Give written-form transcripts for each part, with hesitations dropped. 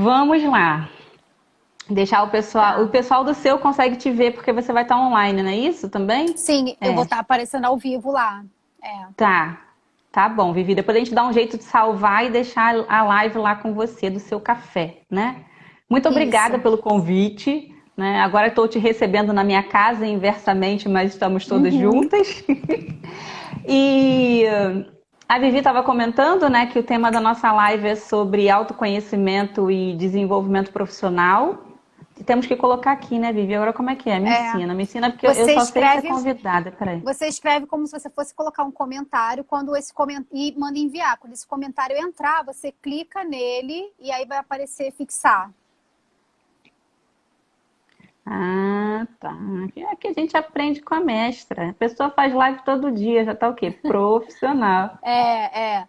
Vamos lá. Deixar o Tá. pessoal do seu consegue te ver porque você vai estar online, não é isso também? Sim, eu vou É, estar aparecendo ao vivo lá. É, tá. Tá bom, Vivi. Depois a gente dá um jeito de salvar e deixar a live lá com você do seu café, né? Muito obrigada isso. pelo convite, né? Agora estou te recebendo na minha casa inversamente, mas estamos todas Uhum. juntas. E a Vivi estava comentando, né, que o tema da nossa live é sobre autoconhecimento e desenvolvimento profissional. E temos que colocar aqui, né, Vivi? Agora como é que é? É. Me ensina porque eu Você só sei ser escreve, convidada. Peraí. você escreve como se você fosse colocar um comentário quando esse e manda enviar. Quando esse comentário entrar, você clica nele e aí vai aparecer fixar. Ah, tá. Aqui a gente aprende com a mestra. A pessoa faz live todo dia, já tá o quê? Profissional. É.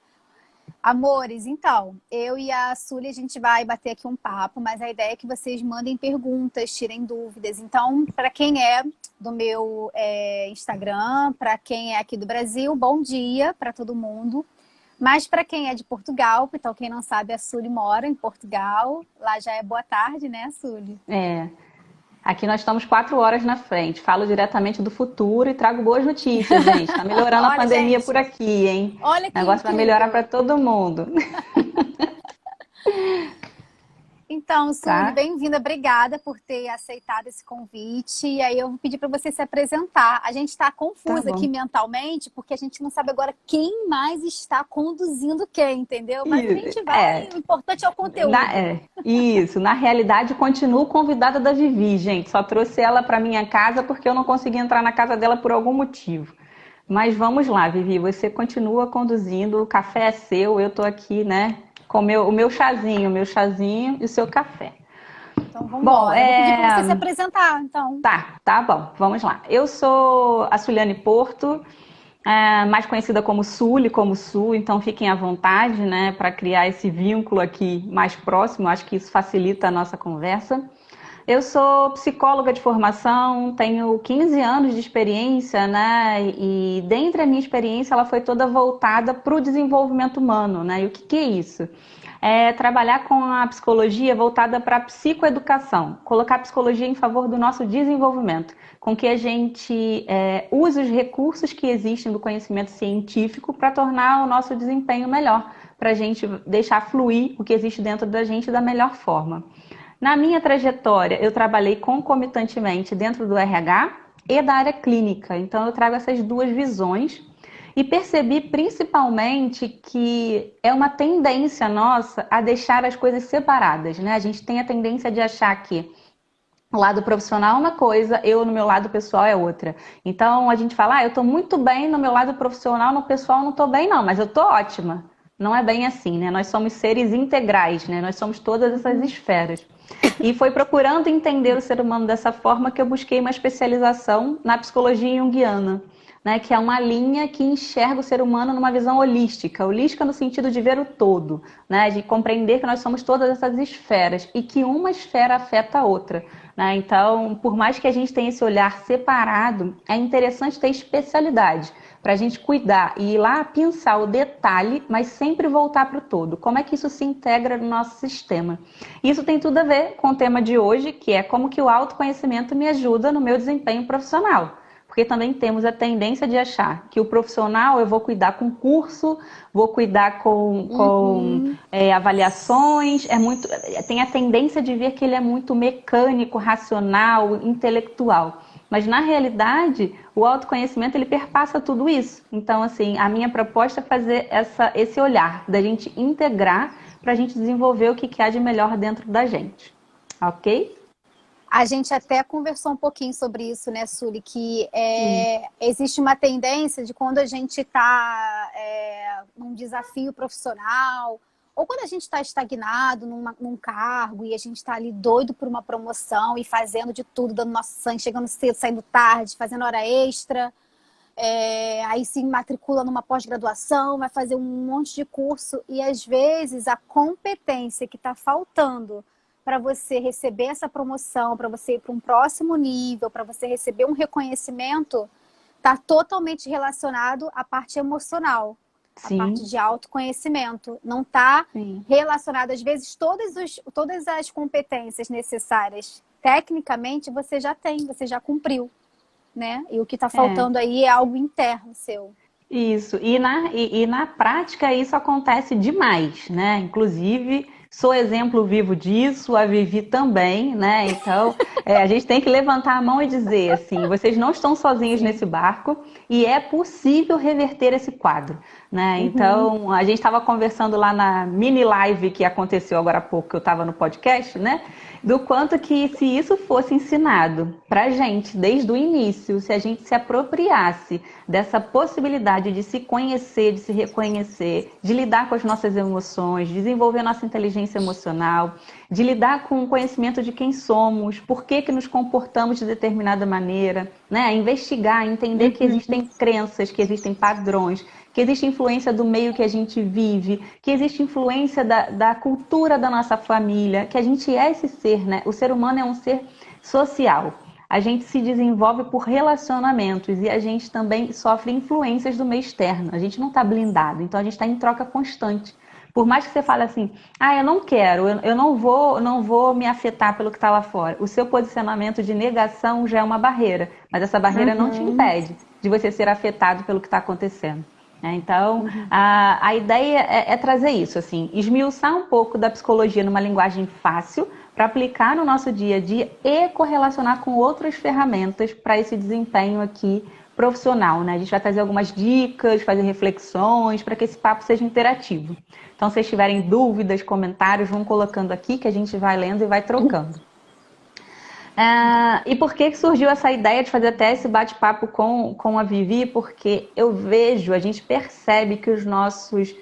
Amores, então, eu e a Sully, a gente vai bater aqui um papo, mas a ideia é que vocês mandem perguntas, tirem dúvidas. Então, para quem é do meu Instagram, para quem é aqui do Brasil, bom dia para todo mundo. Mas para quem é de Portugal, então quem não sabe, a Sully mora em Portugal. Lá já é boa tarde, né, Sully? É. Aqui nós estamos 4 horas na frente. Falo diretamente do futuro e trago boas notícias, gente. Tá melhorando a Olha, pandemia por gente, aqui, hein? olha O que negócio vai melhorar para incrível. todo mundo, Então, Sully, tá? bem-vinda. Obrigada por ter aceitado esse convite. E aí eu vou pedir para você se apresentar. A gente está Tá confusa aqui bom. mentalmente, porque a gente não sabe agora quem mais está conduzindo quem, entendeu? Mas a gente É, vai. O importante é o conteúdo. isso, na realidade, continuo convidada da Vivi, gente. Só trouxe ela para minha casa porque eu não consegui entrar na casa dela por algum motivo. Mas vamos lá, Vivi, você continua conduzindo, o café é seu, eu tô aqui, né, com o meu chazinho e o seu café. Então, vamos Bom, embora. Eu vou pedir para você se apresentar, então. tá bom, vamos lá. Eu sou a Suliane Porto, mais conhecida como Suli, como Su, então fiquem à vontade, né, para criar esse vínculo aqui mais próximo, acho que isso facilita a nossa conversa. Eu sou psicóloga de formação, tenho 15 anos de experiência, né? E dentre a minha experiência, ela foi toda voltada para o desenvolvimento humano, né? E o que é isso? É trabalhar com a psicologia voltada para a psicoeducação, colocar a psicologia em favor do nosso desenvolvimento, com que a gente use os recursos que existem do conhecimento científico para tornar o nosso desempenho melhor, para a gente deixar fluir o que existe dentro da gente da melhor forma. Na minha trajetória, eu trabalhei concomitantemente dentro do RH e da área clínica, então eu trago essas duas visões e percebi principalmente que é uma tendência nossa a deixar as coisas separadas, né? A gente tem a tendência de achar que o lado profissional é uma coisa, eu no meu lado pessoal é outra. Então a gente fala, eu tô muito bem no meu lado profissional, no pessoal não tô bem não, mas eu tô ótima. Não é bem assim, né? Nós somos seres integrais, né? Nós somos todas essas Uhum. esferas. E foi procurando entender o ser humano dessa forma que eu busquei uma especialização na psicologia junguiana, né, que é uma linha que enxerga o ser humano numa visão holística, holística no sentido de ver o todo, né, de compreender que nós somos todas essas esferas e que uma esfera afeta a outra. Né? Então, por mais que a gente tenha esse olhar separado, é interessante ter especialidade para a gente cuidar e ir lá pensar o detalhe, mas sempre voltar para o todo. Como é que isso se integra no nosso sistema? Isso tem tudo a ver com o tema de hoje, que é como que o autoconhecimento me ajuda no meu desempenho profissional. Porque também temos a tendência de achar que o profissional eu vou cuidar com curso, vou cuidar com Uhum. avaliações, tem a tendência de ver que ele é muito mecânico, racional, intelectual. Mas na realidade, o autoconhecimento ele perpassa tudo isso. Então, assim, a minha proposta é fazer esse olhar da gente integrar para a gente desenvolver o que há de melhor dentro da gente. Ok? A gente até conversou um pouquinho sobre isso, né, Sully? Que Isso. existe uma tendência de quando a gente está num desafio profissional, ou quando a gente está estagnado num cargo e a gente está ali doido por uma promoção e fazendo de tudo, dando nosso sangue, chegando cedo, saindo tarde, fazendo hora extra, aí se matricula numa pós-graduação, vai fazer um monte de curso e às vezes a competência que está faltando para você receber essa promoção, para você ir para um próximo nível, para você receber um reconhecimento, está totalmente relacionado à parte emocional. a Sim. parte de autoconhecimento. Não está relacionado, às vezes, todas as competências necessárias tecnicamente você já tem, você já cumpriu, né? E o que está faltando aí é algo interno seu. Isso, e na prática isso acontece demais, né? Inclusive, sou exemplo vivo disso, a Vivi também, né? Então, a gente tem que levantar a mão e dizer assim, vocês não estão sozinhos nesse barco e é possível reverter esse quadro, né? Então, a gente estava conversando lá na mini live que aconteceu agora há pouco, que eu estava no podcast, né? Do quanto que se isso fosse ensinado pra gente desde o início, se a gente se apropriasse dessa possibilidade de se conhecer, de se reconhecer, de lidar com as nossas emoções, desenvolver nossa inteligência emocional, de lidar com o conhecimento de quem somos, por que nos comportamos de determinada maneira, né? Investigar, entender que existem crenças, que existem padrões, que existe influência do meio que a gente vive, que existe influência da cultura da nossa família, que a gente é esse ser, né? O ser humano é um ser social. A gente se desenvolve por relacionamentos e a gente também sofre influências do meio externo. A gente não está blindado, então a gente está em troca constante. Por mais que você fale assim, eu não quero, eu não vou me afetar pelo que está lá fora. O seu posicionamento de negação já é uma barreira, mas essa barreira não te impede de você ser afetado pelo que está acontecendo. Então, a ideia é trazer isso, assim, esmiuçar um pouco da psicologia numa linguagem fácil para aplicar no nosso dia a dia e correlacionar com outras ferramentas para esse desempenho aqui profissional, né? A gente vai trazer algumas dicas, fazer reflexões para que esse papo seja interativo. Então, se vocês tiverem dúvidas, comentários, vão colocando aqui que a gente vai lendo e vai trocando. E por que surgiu essa ideia de fazer até esse bate-papo com a Vivi? Porque eu vejo, a gente percebe que os nossos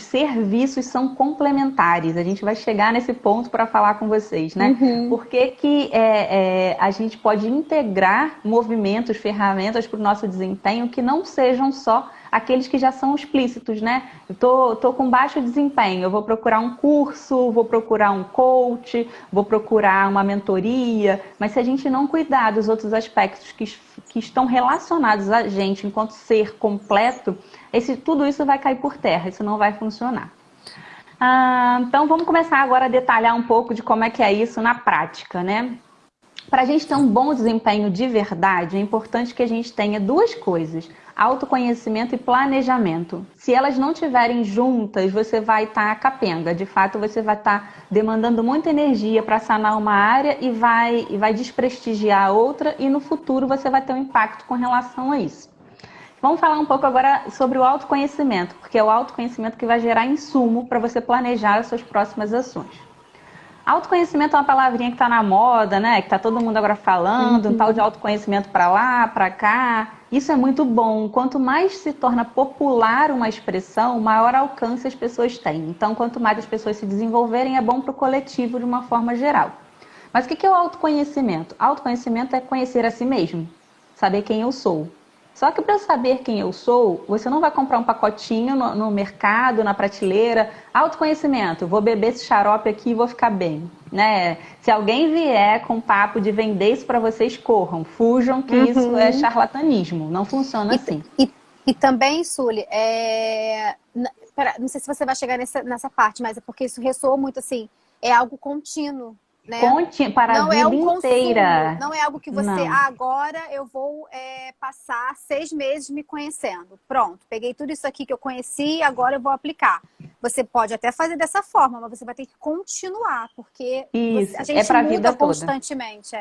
serviços são complementares. A gente vai chegar nesse ponto para falar com vocês, né? Por que a gente pode integrar movimentos, ferramentas para o nosso desempenho que não sejam só aqueles que já são explícitos, né? Eu tô com baixo desempenho, eu vou procurar um curso, vou procurar um coach, vou procurar uma mentoria, mas se a gente não cuidar dos outros aspectos que estão relacionados a gente enquanto ser completo, tudo isso vai cair por terra, isso não vai funcionar. Então vamos começar agora a detalhar um pouco de como é que é isso na prática, né? Para a gente ter um bom desempenho de verdade, é importante que a gente tenha duas coisas: autoconhecimento e planejamento. Se elas não estiverem juntas, você vai estar capenga. De fato, você vai estar demandando muita energia para sanar uma área e vai desprestigiar a outra, e no futuro você vai ter um impacto com relação a isso. Vamos falar um pouco agora sobre o autoconhecimento, porque é o autoconhecimento que vai gerar insumo para você planejar as suas próximas ações. Autoconhecimento é uma palavrinha que está na moda, né? Que está todo mundo agora falando, um tal de autoconhecimento para lá, para cá. Isso é muito bom. Quanto mais se torna popular uma expressão, maior alcance as pessoas têm. Então, quanto mais as pessoas se desenvolverem, é bom para o coletivo de uma forma geral. Mas o que é o autoconhecimento? Autoconhecimento é conhecer a si mesmo, saber quem eu sou. Só que para eu saber quem eu sou, você não vai comprar um pacotinho no mercado, na prateleira. Autoconhecimento, vou beber esse xarope aqui e vou ficar bem, né? Se alguém vier com papo de vender isso para vocês, corram, fujam, que isso é charlatanismo, não funciona assim. E também, Sully, não sei se você vai chegar nessa parte, mas é porque isso ressoa muito assim, é algo contínuo. Né? Para não a vida inteira. Consumo, não é algo que você, agora eu vou passar 6 meses me conhecendo. Pronto, peguei tudo isso aqui que eu conheci, agora eu vou aplicar. Você pode até fazer dessa forma, mas você vai ter que continuar, porque a gente muda vida constantemente.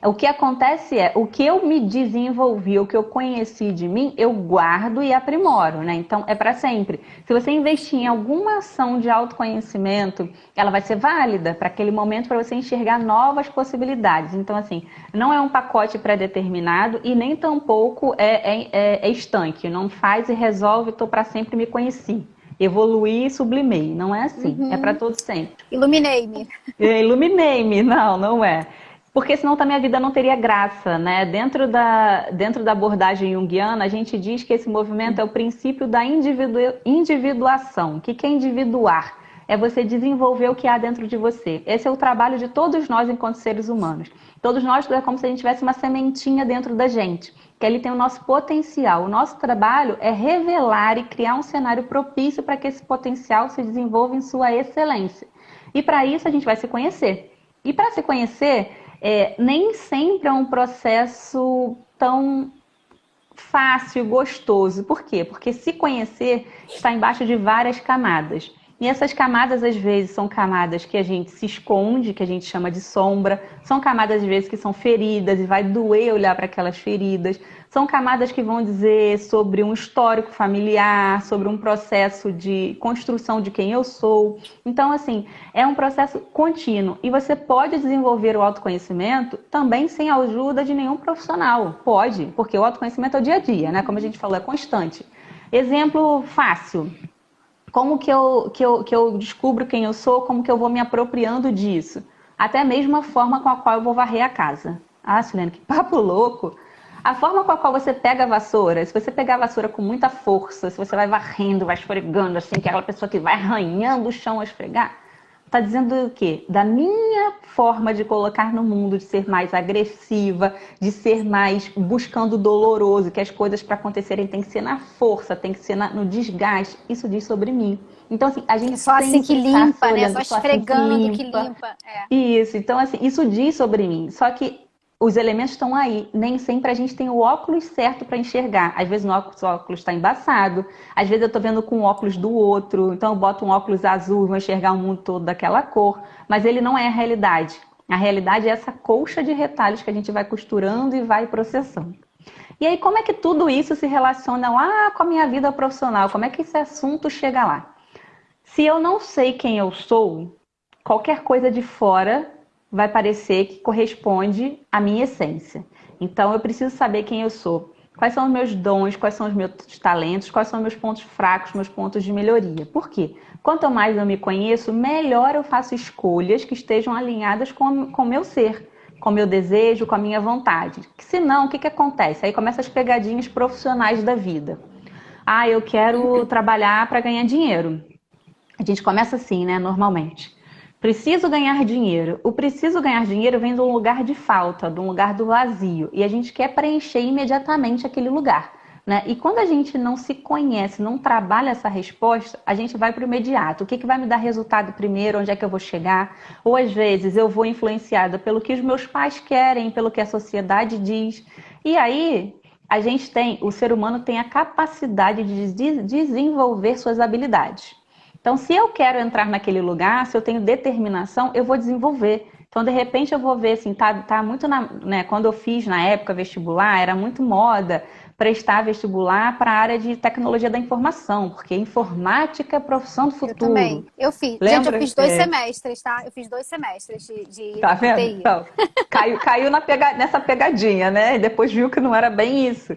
O que acontece o que eu me desenvolvi, o que eu conheci de mim, eu guardo e aprimoro, né? Então, é para sempre. Se você investir em alguma ação de autoconhecimento, ela vai ser válida para aquele momento, para você enxergar novas possibilidades. Então, assim, não é um pacote pré-determinado e nem tampouco é estanque. Não faz e resolve, estou para sempre, me conheci. Evoluí e sublimei. Não é assim. É para todo sempre. Iluminei-me. Iluminei-me. Não é. Porque senão também a vida não teria graça, né? Dentro da abordagem junguiana, a gente diz que esse movimento é o princípio da individuação. O que é individuar? é você desenvolver o que há dentro de você. Esse é o trabalho de todos nós enquanto seres humanos. Todos nós é como se a gente tivesse uma sementinha dentro da gente, que ali tem o nosso potencial. O nosso trabalho é revelar e criar um cenário propício para que esse potencial se desenvolva em sua excelência. E para isso a gente vai se conhecer. E para se conhecer, nem sempre é um processo tão fácil, gostoso. Por quê? Porque se conhecer está embaixo de várias camadas. E essas camadas, às vezes, são camadas que a gente se esconde, que a gente chama de sombra. São camadas, às vezes, que são feridas e vai doer olhar para aquelas feridas. São camadas que vão dizer sobre um histórico familiar, sobre um processo de construção de quem eu sou. Então, assim, é um processo contínuo. E você pode desenvolver o autoconhecimento também sem a ajuda de nenhum profissional. Pode, porque o autoconhecimento é o dia a dia, né? Como a gente falou, é constante. Exemplo fácil. Como que eu descubro quem eu sou, como que eu vou me apropriando disso? Até mesmo a forma com a qual eu vou varrer a casa. Ah, Silene, que papo louco! A forma com a qual você pega a vassoura, se você pegar a vassoura com muita força, se você vai varrendo, vai esfregando, assim, que é aquela pessoa que vai arranhando o chão a esfregar, está dizendo o quê? Da minha forma de colocar no mundo, de ser mais agressiva, de ser mais buscando doloroso, que as coisas para acontecerem tem que ser na força, tem que ser no desgaste. Isso diz sobre mim. Então, assim, a gente só assim que limpa, né? Só esfregando assim que limpa. Isso, então, assim, isso diz sobre mim. Só que os elementos estão aí. Nem sempre a gente tem o óculos certo para enxergar. Às vezes o óculos está embaçado. Às vezes eu estou vendo com o óculos do outro. Então eu boto um óculos azul e vou enxergar o mundo todo daquela cor. Mas ele não é a realidade. A realidade é essa colcha de retalhos que a gente vai costurando e vai processando. E aí como é que tudo isso se relaciona lá com a minha vida profissional? Como é que esse assunto chega lá? Se eu não sei quem eu sou, qualquer coisa de fora vai parecer que corresponde à minha essência. Então, eu preciso saber quem eu sou. Quais são os meus dons, quais são os meus talentos, quais são os meus pontos fracos, meus pontos de melhoria. Por quê? Quanto mais eu me conheço, melhor eu faço escolhas que estejam alinhadas com o meu ser, com o meu desejo, com a minha vontade. Que senão, o que acontece? Aí começam as pegadinhas profissionais da vida. Ah, eu quero trabalhar para ganhar dinheiro. A gente começa assim, né, normalmente. Preciso ganhar dinheiro. O preciso ganhar dinheiro vem de um lugar de falta, de um lugar do vazio. E a gente quer preencher imediatamente aquele lugar, né? E quando a gente não se conhece, não trabalha essa resposta, a gente vai para o imediato. O que vai me dar resultado primeiro? Onde é que eu vou chegar? Ou às vezes eu vou influenciada pelo que os meus pais querem, pelo que a sociedade diz. E aí o ser humano tem a capacidade de desenvolver suas habilidades. Então, se eu quero entrar naquele lugar, se eu tenho determinação, eu vou desenvolver. Então, de repente, eu vou ver, assim, tá muito né, quando eu fiz na época vestibular, era muito moda prestar vestibular para a área de tecnologia da informação, porque informática é a profissão do futuro. Eu também. Eu fiz. Lembra? Gente, eu fiz 2 semestres, tá? Eu fiz 2 semestres de tá vendo? TI. Então, caiu nessa pegadinha, né? E depois viu que não era bem isso.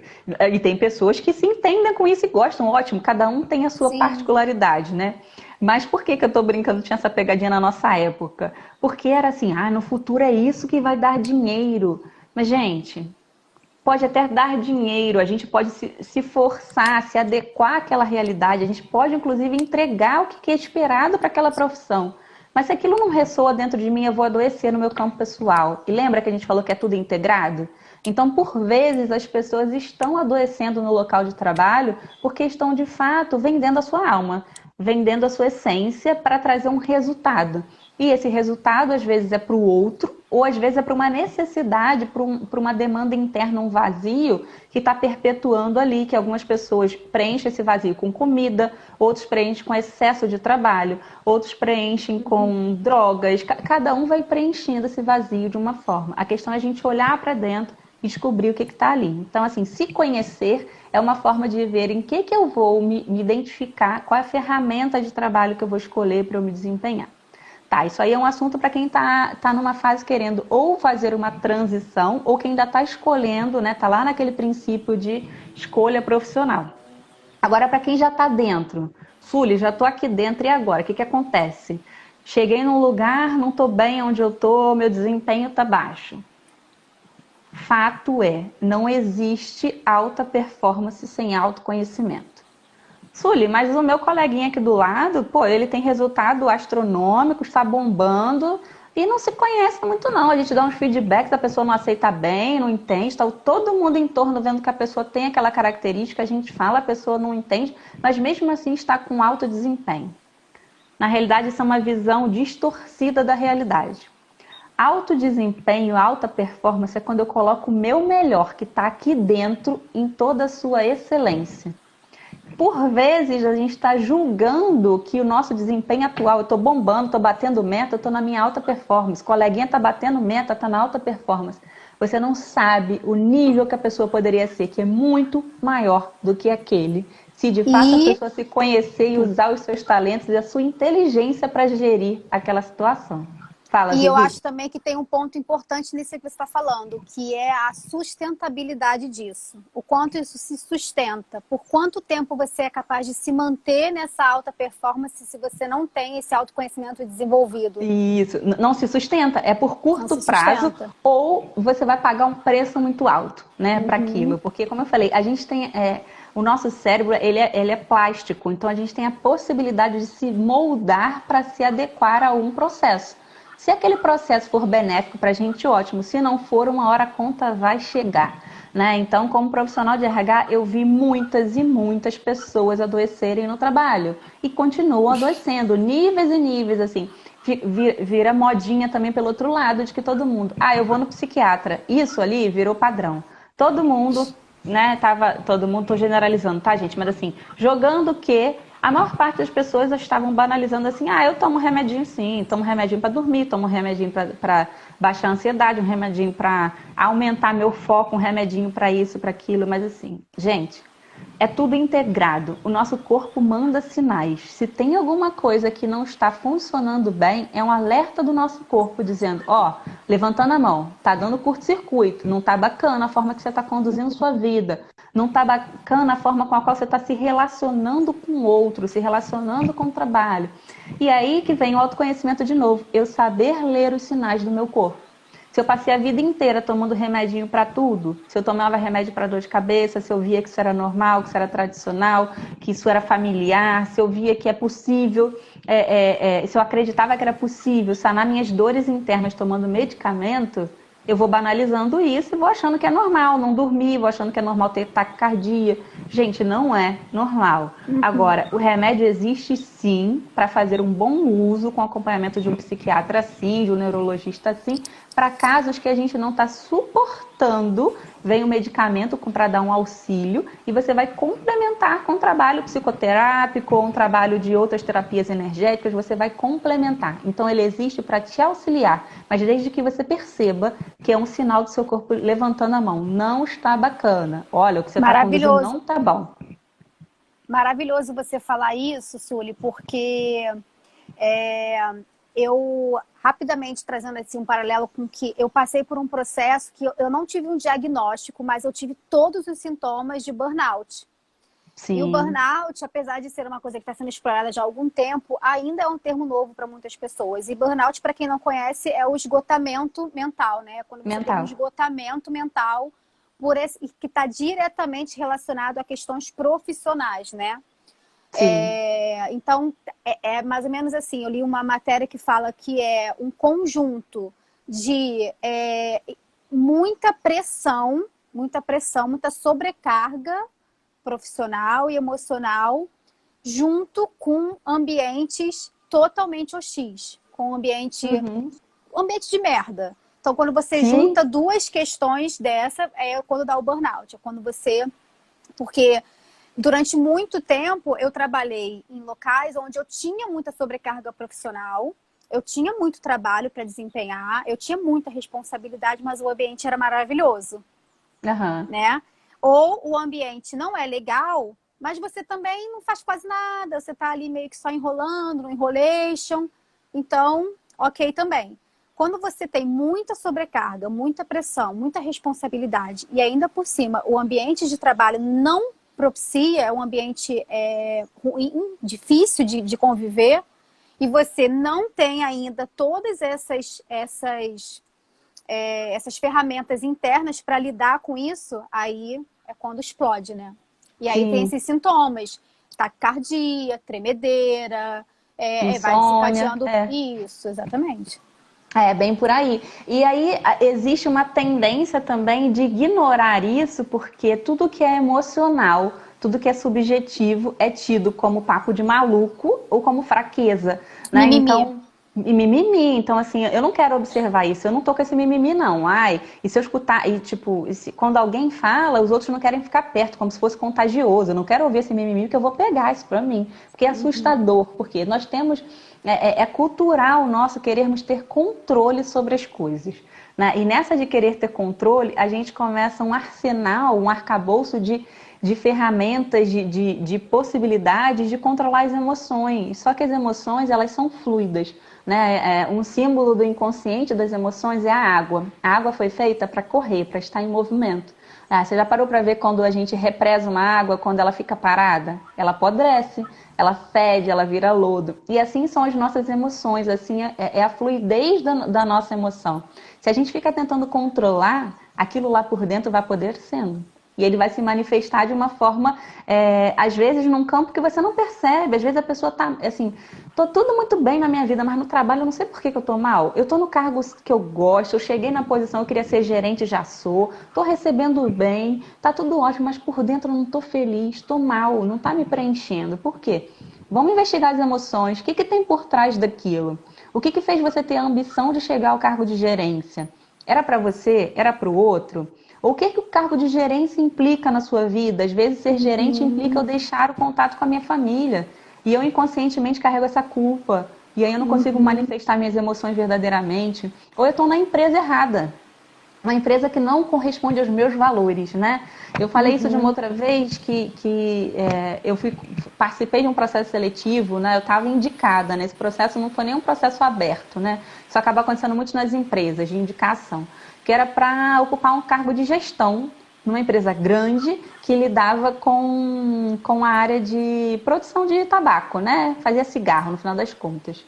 E tem pessoas que se entendem com isso e gostam, ótimo. Cada um tem a sua Sim. particularidade, né? Mas por que eu tô brincando, tinha essa pegadinha na nossa época? Porque era assim, no futuro é isso que vai dar dinheiro. Mas, gente, pode até dar dinheiro, a gente pode se forçar, se adequar àquela realidade, a gente pode, inclusive, entregar o que é esperado para aquela profissão. Mas se aquilo não ressoa dentro de mim, eu vou adoecer no meu campo pessoal. E lembra que a gente falou que é tudo integrado? Então, por vezes, as pessoas estão adoecendo no local de trabalho porque estão, de fato, vendendo a sua alma, vendendo a sua essência para trazer um resultado. E esse resultado, às vezes, é para o outro, ou às vezes é para uma necessidade, para uma demanda interna, um vazio que está perpetuando ali, que algumas pessoas preenchem esse vazio com comida, outros preenchem com excesso de trabalho, outros preenchem com drogas. Cada um vai preenchendo esse vazio de uma forma. A questão é a gente olhar para dentro e descobrir o que está ali. Então, assim, se conhecer é uma forma de ver em que eu vou me identificar, qual é a ferramenta de trabalho que eu vou escolher para eu me desempenhar. Tá, isso aí é um assunto para quem tá numa fase querendo ou fazer uma transição, ou quem ainda está escolhendo, né? Tá lá naquele princípio de escolha profissional. Agora, para quem já está dentro, Suli, já estou aqui dentro, e agora? O que acontece? Cheguei num lugar, não estou bem onde eu estou, meu desempenho está baixo. Fato é, não existe alta performance sem autoconhecimento. Sully, mas o meu coleguinha aqui do lado, pô, ele tem resultado astronômico, está bombando e não se conhece muito não. A gente dá uns feedbacks, a pessoa não aceita bem, não entende, está todo mundo em torno vendo que a pessoa tem aquela característica, a gente fala, a pessoa não entende, mas mesmo assim está com alto desempenho. Na realidade, isso é uma visão distorcida da realidade. Alto desempenho, alta performance é quando eu coloco o meu melhor, que está aqui dentro, em toda a sua excelência. Por vezes a gente está julgando que o nosso desempenho atual, eu estou bombando, estou batendo meta, eu estou na minha alta performance, coleguinha está batendo meta, está na alta performance. Você não sabe o nível que a pessoa poderia ser, que é muito maior do que aquele. Se de fato a pessoa se conhecer e usar os seus talentos e a sua inteligência para gerir aquela situação. Fala, E eu Vivi. acho também que tem um ponto importante nisso que você está falando, que é a sustentabilidade disso. O quanto isso se sustenta. Por quanto tempo você é capaz de se manter nessa alta performance se você não tem esse autoconhecimento desenvolvido? Isso, não se sustenta, é por curto prazo ou você vai pagar um preço muito alto, né, para aquilo. Porque, como eu falei, a gente tem, o nosso cérebro, ele é plástico, então a gente tem a possibilidade de se moldar para se adequar a um processo. Se aquele processo for benéfico para a gente, ótimo. Se não for, uma hora a conta vai chegar. Né? Então, como profissional de RH, eu vi muitas e muitas pessoas adoecerem no trabalho. E continuam adoecendo, níveis e níveis, assim. Vira modinha também pelo outro lado, de que todo mundo... Ah, eu vou no psiquiatra. Isso ali virou padrão. Todo mundo, né, todo mundo, tô generalizando, tá, gente? Mas assim, jogando que a maior parte das pessoas estavam banalizando assim, ah, eu tomo remedinho sim, tomo remedinho para dormir, tomo remedinho para baixar a ansiedade, um remedinho para aumentar meu foco, um remedinho para isso, para aquilo, mas assim, gente, é tudo integrado. O nosso corpo manda sinais. Se tem alguma coisa que não está funcionando bem, é um alerta do nosso corpo dizendo, ó, levantando a mão, tá dando curto-circuito, não tá bacana a forma que você está conduzindo sua vida, não tá bacana a forma com a qual você está se relacionando com o outro, se relacionando com o trabalho. E aí que vem o autoconhecimento de novo, eu saber ler os sinais do meu corpo. Se eu passei a vida inteira tomando remedinho para tudo, se eu tomava remédio para dor de cabeça, se eu via que isso era normal, que isso era tradicional, que isso era familiar, se eu via que é possível, se eu acreditava que era possível sanar minhas dores internas tomando medicamento, eu vou banalizando isso e vou achando que é normal não dormir, vou achando que é normal ter taquicardia. Gente, não é normal. Agora, o remédio existe sim para fazer um bom uso com acompanhamento de um psiquiatra sim, de um neurologista sim, para casos que a gente não está suportando, vem o medicamento para dar um auxílio e você vai complementar com um trabalho psicoterápico ou um trabalho de outras terapias energéticas, você vai complementar. Então ele existe para te auxiliar, mas desde que você perceba que é um sinal do seu corpo levantando a mão. Não está bacana. Olha, o que você está conduzindo não está bom. Maravilhoso você falar isso, Sully, porque eu, rapidamente trazendo assim um paralelo com que eu passei por um processo que eu não tive um diagnóstico, mas eu tive todos os sintomas de burnout. Sim. E o burnout, apesar de ser uma coisa que está sendo explorada já há algum tempo, ainda é um termo novo para muitas pessoas. E burnout, para quem não conhece, é o esgotamento mental, né? Quando você tem um esgotamento mental que está diretamente relacionado a questões profissionais, né? Então, é mais ou menos assim, eu li uma matéria que fala que é um conjunto de muita pressão, muita sobrecarga profissional e emocional, junto com ambientes totalmente hostis, com um ambiente de merda. Então, quando você junta duas questões dessa, é quando dá o burnout. É quando você... Porque durante muito tempo eu trabalhei em locais onde eu tinha muita sobrecarga profissional, eu tinha muito trabalho para desempenhar, eu tinha muita responsabilidade, mas o ambiente era maravilhoso. Né? Ou o ambiente não é legal, mas você também não faz quase nada. Você está ali meio que só enrolando, no enrolation. Então, ok também. Quando você tem muita sobrecarga, muita pressão, muita responsabilidade e ainda por cima o ambiente de trabalho não propicia, é um ambiente ruim, difícil de conviver, e você não tem ainda todas essas ferramentas internas para lidar com isso, aí é quando explode, né? E aí tem esses sintomas. taquicardia, tremedeira, vai Insônia. desencadeando isso, exatamente. É, bem por aí. E aí existe uma tendência também de ignorar isso, porque tudo que é emocional, tudo que é subjetivo é tido como papo de maluco ou como fraqueza, né? Mimimi. E mimimi. Então, assim, eu não quero observar isso, eu não tô com esse mimimi, não. Ai, e se eu escutar, e tipo, quando alguém fala, os outros não querem ficar perto, como se fosse contagioso. Eu não quero ouvir esse mimimi, porque eu vou pegar isso pra mim. Porque é assustador, porque nós temos. É cultural nosso querermos ter controle sobre as coisas, né? E nessa de querer ter controle, a gente começa um arsenal, um arcabouço de ferramentas, de possibilidades de controlar as emoções. Só que as emoções, elas são fluidas, né? Um símbolo do inconsciente das emoções é a água. A água foi feita para correr, para estar em movimento. Você já parou para ver quando a gente represa uma água, quando ela fica parada? Ela apodrece, ela fede, ela vira lodo. E assim são as nossas emoções, assim é a fluidez da nossa emoção. Se a gente fica tentando controlar, aquilo lá por dentro vai apodrecendo. E ele vai se manifestar de uma forma, às vezes, num campo que você não percebe. Às vezes a pessoa tá, assim, tô tudo muito bem na minha vida, mas no trabalho eu não sei por que eu tô mal. Eu tô no cargo que eu gosto, eu cheguei na posição, eu queria ser gerente, já sou. Tô recebendo bem, tá tudo ótimo, mas por dentro eu não tô feliz, tô mal, não tá me preenchendo. Por quê? Vamos investigar as emoções, o que tem por trás daquilo? O que fez você ter a ambição de chegar ao cargo de gerência? Era para você? Era para o outro? Ou o que o cargo de gerência implica na sua vida? Às vezes ser gerente implica eu deixar o contato com a minha família. E eu inconscientemente carrego essa culpa. E aí eu não consigo manifestar minhas emoções verdadeiramente. Ou eu estou na empresa errada. Uma empresa que não corresponde aos meus valores, né? Eu falei isso de uma outra vez que eu participei de um processo seletivo, né? Eu estava indicada, né? Esse processo não foi nem um processo aberto, né? Isso acaba acontecendo muito nas empresas de indicação, que era para ocupar um cargo de gestão numa empresa grande que lidava com a área de produção de tabaco, né? Fazia cigarro, no final das contas.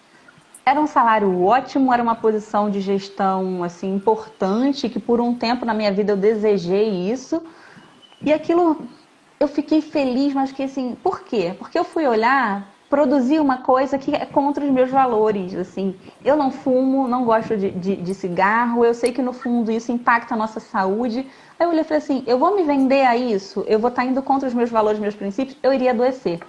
Era um salário ótimo, era uma posição de gestão assim importante, que por um tempo na minha vida eu desejei isso. E aquilo eu fiquei feliz, mas que assim, por quê? Porque eu fui olhar, produzir uma coisa que é contra os meus valores, assim. Eu não fumo, não gosto de cigarro, eu sei que no fundo isso impacta a nossa saúde. Aí eu olhei e falei assim, eu vou me vender a isso, eu vou estar indo contra os meus valores, meus princípios, eu iria adoecer.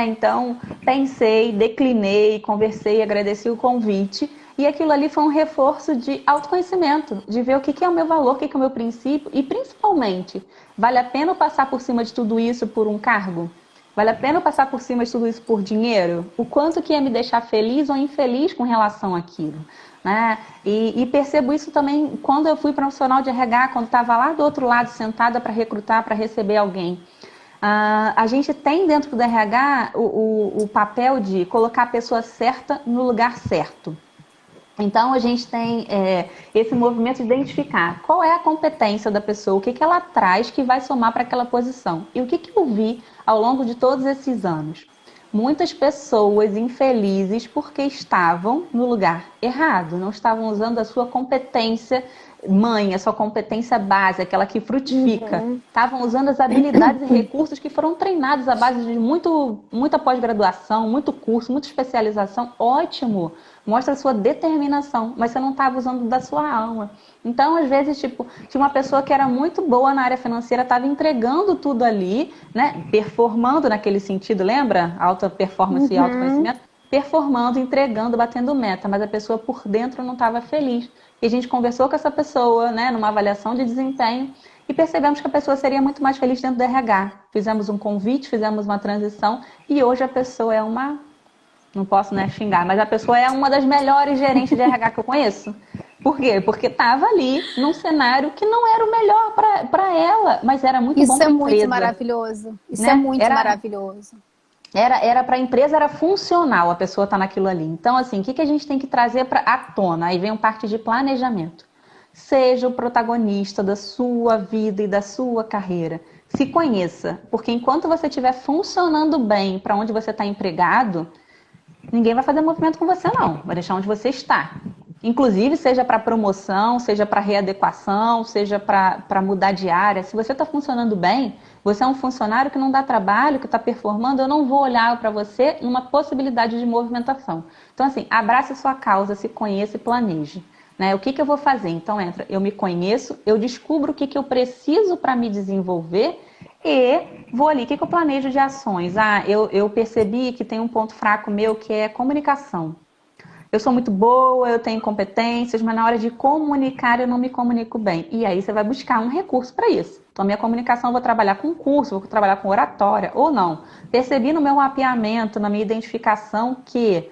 Então, pensei, declinei, conversei, agradeci o convite. E aquilo ali foi um reforço de autoconhecimento, de ver o que é o meu valor, o que é o meu princípio. E, principalmente, vale a pena eu passar por cima de tudo isso por um cargo? Vale a pena eu passar por cima de tudo isso por dinheiro? O quanto que ia me deixar feliz ou infeliz com relação àquilo? Né? E percebo isso também quando eu fui profissional de RH, quando estava lá do outro lado, sentada para recrutar, para receber alguém. A gente tem dentro do RH o papel de colocar a pessoa certa no lugar certo. Então, a gente tem esse movimento de identificar qual é a competência da pessoa, o que ela traz que vai somar para aquela posição. E o que eu vi ao longo de todos esses anos? Muitas pessoas infelizes porque estavam no lugar errado, não estavam usando a sua competência mãe, a sua competência base, aquela que frutifica. Estavam usando as habilidades e recursos que foram treinados à base de muita pós-graduação, muito curso, muita especialização. Ótimo! Mostra a sua determinação, mas você não estava usando da sua alma. Então, às vezes, tinha uma pessoa que era muito boa na área financeira, estava entregando tudo ali, né? Performando naquele sentido, lembra? Alta performance e autoconhecimento. Performando, entregando, batendo meta, mas a pessoa por dentro não estava feliz. E a gente conversou com essa pessoa, né, numa avaliação de desempenho, e percebemos que a pessoa seria muito mais feliz dentro do RH. Fizemos um convite, fizemos uma transição, e hoje a pessoa é não posso, né, xingar, mas a pessoa é uma das melhores gerentes de RH que eu conheço. Por quê? Porque estava ali num cenário que não era o melhor para ela, mas era muito bom para a empresa. Isso é muito maravilhoso. Isso é muito maravilhoso. Era para a empresa, era funcional a pessoa estar naquilo ali. Então, assim, o que a gente tem que trazer à tona? Aí vem uma parte de planejamento. Seja o protagonista da sua vida e da sua carreira. Se conheça, porque enquanto você estiver funcionando bem para onde você está empregado, ninguém vai fazer movimento com você, não. Vai deixar onde você está. inclusive seja para promoção, seja para readequação, seja para mudar de área. Se você está funcionando bem, você é um funcionário que não dá trabalho, que está performando, eu não vou olhar para você numa possibilidade de movimentação. Então, assim, abrace a sua causa, se conheça e planeje. Né? O que, que eu vou fazer? Então, entra, eu me conheço, eu descubro o que, que eu preciso para me desenvolver e vou ali, o que, que eu planejo de ações? Ah, eu percebi que tem um ponto fraco meu que é comunicação. Eu sou muito boa, eu tenho competências, mas na hora de comunicar eu não me comunico bem. E aí você vai buscar um recurso para isso. Então, a minha comunicação eu vou trabalhar com curso, vou trabalhar com oratória ou não. Percebi no meu mapeamento, na minha identificação que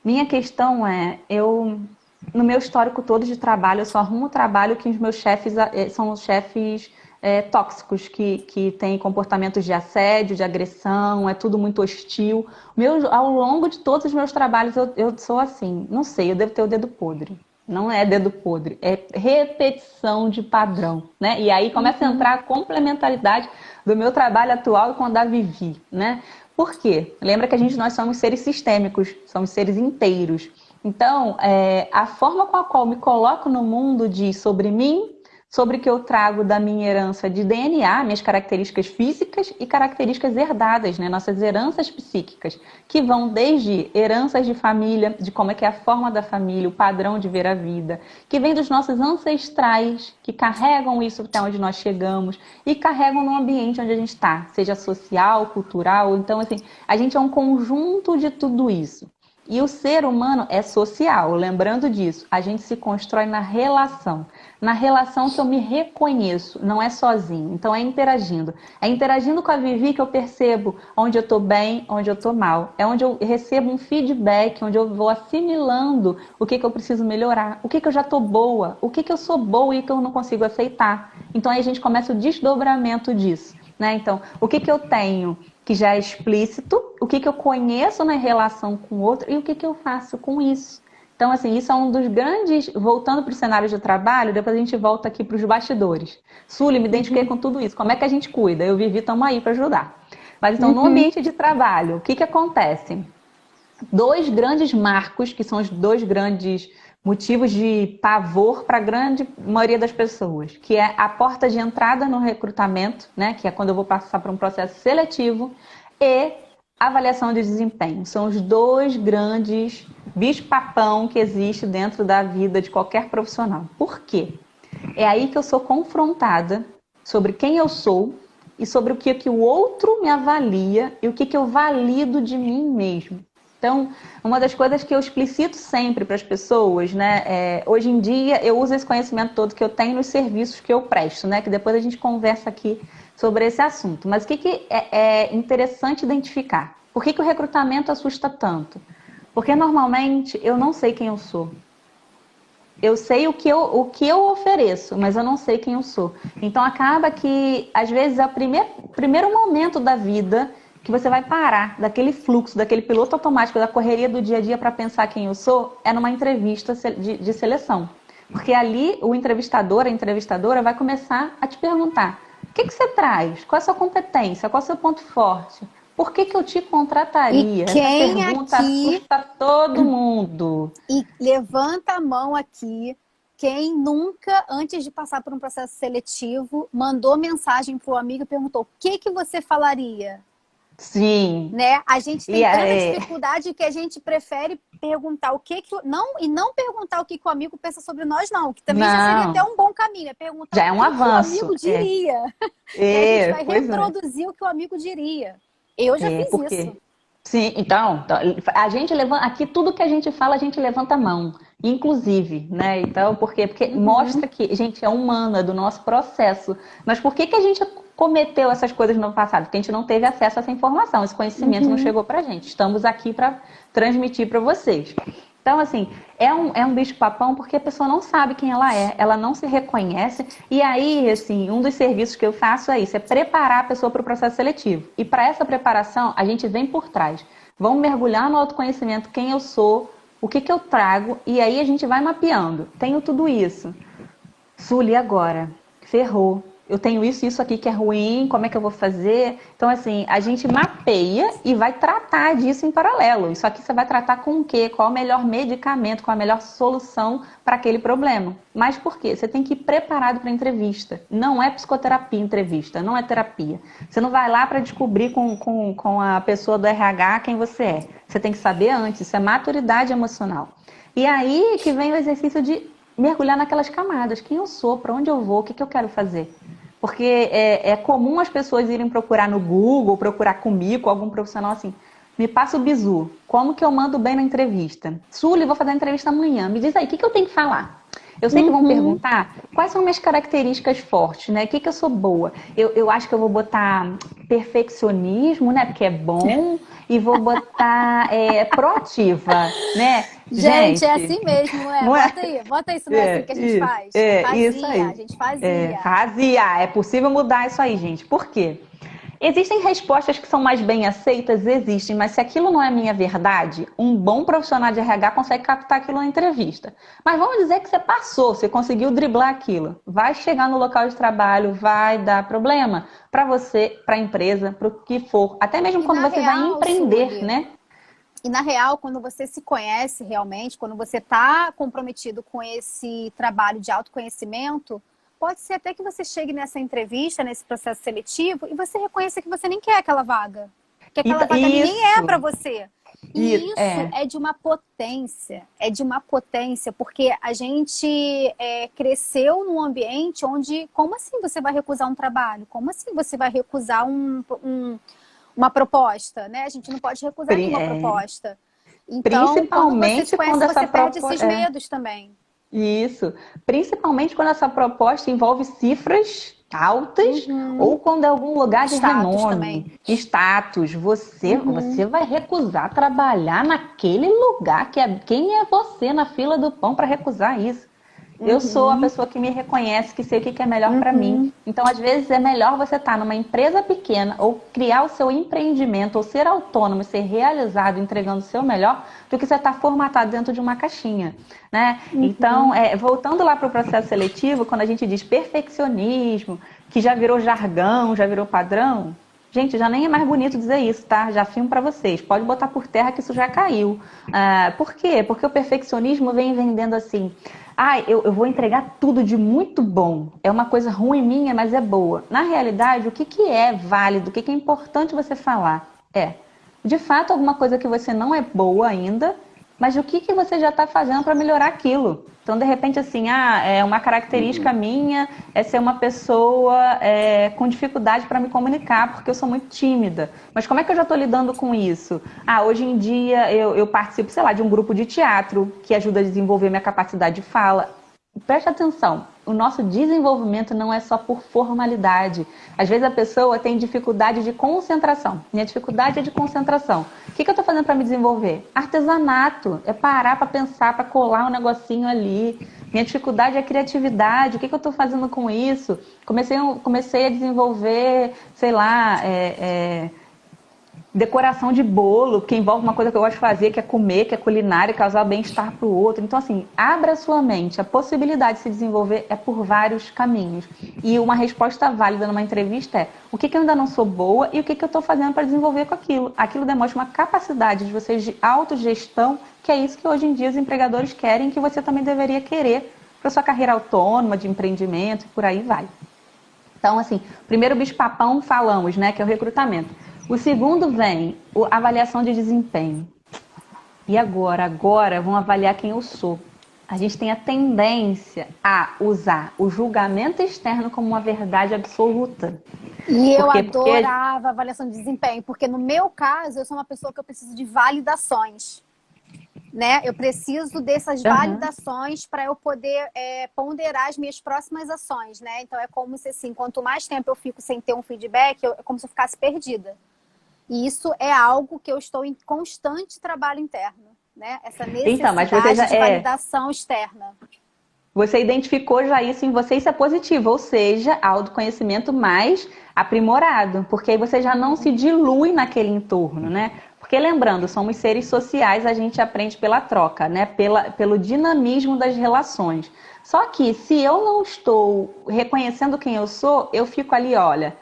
minha questão é, no meu histórico todo de trabalho, eu só arrumo trabalho que os meus chefes são chefes tóxicos, que têm comportamentos de assédio, de agressão, é tudo muito hostil. Ao longo de todos os meus trabalhos, eu sou assim. Não sei, eu devo ter o dedo podre. Não é dedo podre, é repetição de padrão, né? E aí começa a entrar a complementaridade do meu trabalho atual e quando a vivi, né? Por quê? Lembra que nós somos seres sistêmicos, somos seres inteiros. Então, a forma com a qual me coloco no mundo diz sobre mim, sobre o que eu trago da minha herança de DNA, minhas características físicas e características herdadas, né? Nossas heranças psíquicas, que vão desde heranças de família, de como é que é a forma da família, o padrão de ver a vida, que vem dos nossos ancestrais, que carregam isso até onde nós chegamos e carregam no ambiente onde a gente está, seja social, cultural. Então, assim, a gente é um conjunto de tudo isso. E o ser humano é social, lembrando disso, a gente se constrói na relação que eu me reconheço, não é sozinho, então é interagindo com a Vivi que eu percebo onde eu estou bem, onde eu estou mal, é onde eu recebo um feedback, onde eu vou assimilando o que eu preciso melhorar, o que eu já estou boa, o que eu sou boa e que eu não consigo aceitar, então aí a gente começa o desdobramento disso, né? Então, o que eu tenho que já é explícito, o que eu conheço na relação com o outro e o que eu faço com isso. Então, assim, isso é um dos grandes... Voltando para o cenário de trabalho, depois a gente volta aqui para os bastidores. Sully, me identifiquei com tudo isso. Como é que a gente cuida? Eu Vivi, estamos aí para ajudar. Mas, então, no ambiente de trabalho, o que acontece? Dois grandes marcos, que são os dois grandes motivos de pavor para a grande maioria das pessoas, que é a porta de entrada no recrutamento, né, que é quando eu vou passar por um processo seletivo, e avaliação de desempenho. São os dois grandes bicho-papão que existe dentro da vida de qualquer profissional. Por quê? É aí que eu sou confrontada sobre quem eu sou e sobre o que o outro me avalia e o que eu valido de mim mesmo. Então, uma das coisas que eu explicito sempre para as pessoas, né, hoje em dia eu uso esse conhecimento todo que eu tenho nos serviços que eu presto, né, que depois a gente conversa aqui sobre esse assunto. Mas o que é interessante identificar? Por que o recrutamento assusta tanto? Porque normalmente eu não sei quem eu sou. Eu sei o que eu ofereço, mas eu não sei quem eu sou. Então acaba que, às vezes, é o primeiro momento da vida que você vai parar daquele fluxo, daquele piloto automático, da correria do dia a dia para pensar quem eu sou, é numa entrevista de seleção. Porque ali o entrevistador, a entrevistadora vai começar a te perguntar: o que você traz? Qual é a sua competência? Qual é o seu ponto forte? Por que eu te contrataria? E quem Essa pergunta aqui... assusta todo mundo. E levanta a mão aqui quem nunca, antes de passar por um processo seletivo, mandou mensagem para o amigo e perguntou: o que você falaria? Sim. Né? A gente tem tanta dificuldade que a gente prefere perguntar o que não, e não perguntar o que o amigo pensa sobre nós, não. Que também já seria até um bom caminho. É perguntar já é um avanço. O que o amigo diria. E a gente vai reproduzir o que o amigo diria. Eu já fiz isso. Sim, então, a gente levanta, aqui tudo que a gente fala, a gente levanta a mão, inclusive, né? Então, por quê? Porque mostra que a gente é humana, do nosso processo. Mas por que a gente cometeu essas coisas no passado? Porque a gente não teve acesso a essa informação, esse conhecimento não chegou pra gente. Estamos aqui para transmitir para vocês. Então, assim, é um bicho-papão porque a pessoa não sabe quem ela não se reconhece. E aí, assim, um dos serviços que eu faço é isso, é preparar a pessoa para o processo seletivo. E para essa preparação, a gente vem por trás. Vamos mergulhar no autoconhecimento, quem eu sou, o que eu trago, e aí a gente vai mapeando. Tenho tudo isso. Sully, agora, ferrou. eu tenho isso e isso aqui que é ruim, como é que eu vou fazer? Então, assim, a gente mapeia e vai tratar disso em paralelo. Isso aqui você vai tratar com o quê? Qual o melhor medicamento, qual a melhor solução para aquele problema. Mas por quê? Você tem que ir preparado para a entrevista. Não é psicoterapia entrevista, não é terapia. Você não vai lá para descobrir com a pessoa do RH quem você é. Você tem que saber antes, isso é maturidade emocional. E aí que vem o exercício de mergulhar naquelas camadas. Quem eu sou, para onde eu vou, o que eu quero fazer? Porque é comum as pessoas irem procurar no Google, procurar comigo, algum profissional assim, me passa o bizu, como que eu mando bem na entrevista? Suli, vou fazer a entrevista amanhã, me diz aí, o que eu tenho que falar? Eu sei que vão perguntar quais são minhas características fortes, né? O que eu sou boa? Eu acho que eu vou botar perfeccionismo, né? Porque é bom. E vou botar proativa, né? Gente, é assim mesmo, não é? Bota isso, não é assim que a gente faz? Fazia, isso aí. A gente fazia. Fazia, é possível mudar isso aí, gente. Por quê? Existem respostas que são mais bem aceitas? Existem, mas se aquilo não é minha verdade, um bom profissional de RH consegue captar aquilo na entrevista. Mas vamos dizer que você passou, você conseguiu driblar aquilo. Vai chegar no local de trabalho, vai dar problema para você, para a empresa, para o que for. Até mesmo quando você vai empreender, Sueli, né? E na real, quando você se conhece realmente, quando você está comprometido com esse trabalho de autoconhecimento, pode ser até que você chegue nessa entrevista, nesse processo seletivo, e você reconheça que você nem quer aquela vaga. Que aquela vaga nem é para você. E isso é de uma potência, porque a gente cresceu num ambiente onde, como assim você vai recusar um trabalho? Como assim você vai recusar uma proposta, né? A gente não pode recusar nenhuma proposta. Então, principalmente quando você perde esses medos também. Isso. Principalmente quando essa proposta envolve cifras altas ou quando é algum lugar de renome, também. Status. Você vai recusar trabalhar naquele lugar quem é você na fila do pão para recusar isso? Eu sou a pessoa que me reconhece, que sei o que é melhor para mim. Então, às vezes, é melhor você estar numa empresa pequena ou criar o seu empreendimento ou ser autônomo, ser realizado, entregando o seu melhor, do que você estar formatado dentro de uma caixinha, né? Então, voltando lá para o processo seletivo, quando a gente diz perfeccionismo, que já virou jargão, já virou padrão, gente, já nem é mais bonito dizer isso, tá? Já filmo para vocês. Pode botar por terra que isso já caiu. Por quê? Porque o perfeccionismo vem vendendo assim... eu vou entregar tudo de muito bom. É uma coisa ruim minha, mas é boa. Na realidade, o que é válido, o que é importante você falar? De fato, alguma coisa que você não é boa ainda, mas o que você já está fazendo para melhorar aquilo? Então, de repente, assim, uma característica minha é ser uma pessoa com dificuldade para me comunicar, porque eu sou muito tímida. Mas como é que eu já estou lidando com isso? Hoje em dia eu participo, sei lá, de um grupo de teatro que ajuda a desenvolver minha capacidade de fala. Preste atenção, o nosso desenvolvimento não é só por formalidade. Às vezes a pessoa tem dificuldade de concentração. Minha dificuldade é de concentração. O que eu estou fazendo para me desenvolver? Artesanato. É parar para pensar, para colar um negocinho ali. Minha dificuldade é criatividade. O que eu estou fazendo com isso? Comecei a desenvolver, sei lá... decoração de bolo, que envolve uma coisa que eu gosto de fazer, que é comer, que é culinária, causar bem-estar para o outro. Então, assim, abra sua mente. A possibilidade de se desenvolver é por vários caminhos. E uma resposta válida numa entrevista é o que eu ainda não sou boa e o que eu estou fazendo para desenvolver com aquilo. Aquilo demonstra uma capacidade de vocês de autogestão, que é isso que hoje em dia os empregadores querem, que você também deveria querer para sua carreira autônoma, de empreendimento, e por aí vai. Então, assim, primeiro bicho-papão falamos, né, que é o recrutamento. O segundo vem a avaliação de desempenho. E agora vamos avaliar quem eu sou. A gente tem a tendência a usar o julgamento externo como uma verdade absoluta. E eu adorava a avaliação de desempenho, porque no meu caso, eu sou uma pessoa que eu preciso de validações. Né? Eu preciso dessas validações para eu poder ponderar as minhas próximas ações. Né? Então é como se assim, quanto mais tempo eu fico sem ter um feedback, é como se eu ficasse perdida. E isso é algo que eu estou em constante trabalho interno, né? Essa necessidade de validação externa. Você identificou já isso em você, isso é positivo, ou seja, autoconhecimento mais aprimorado, porque aí você já não se dilui naquele entorno, né? Porque lembrando, somos seres sociais, a gente aprende pela troca, né? Pelo dinamismo das relações. Só que se eu não estou reconhecendo quem eu sou, eu fico ali, olha,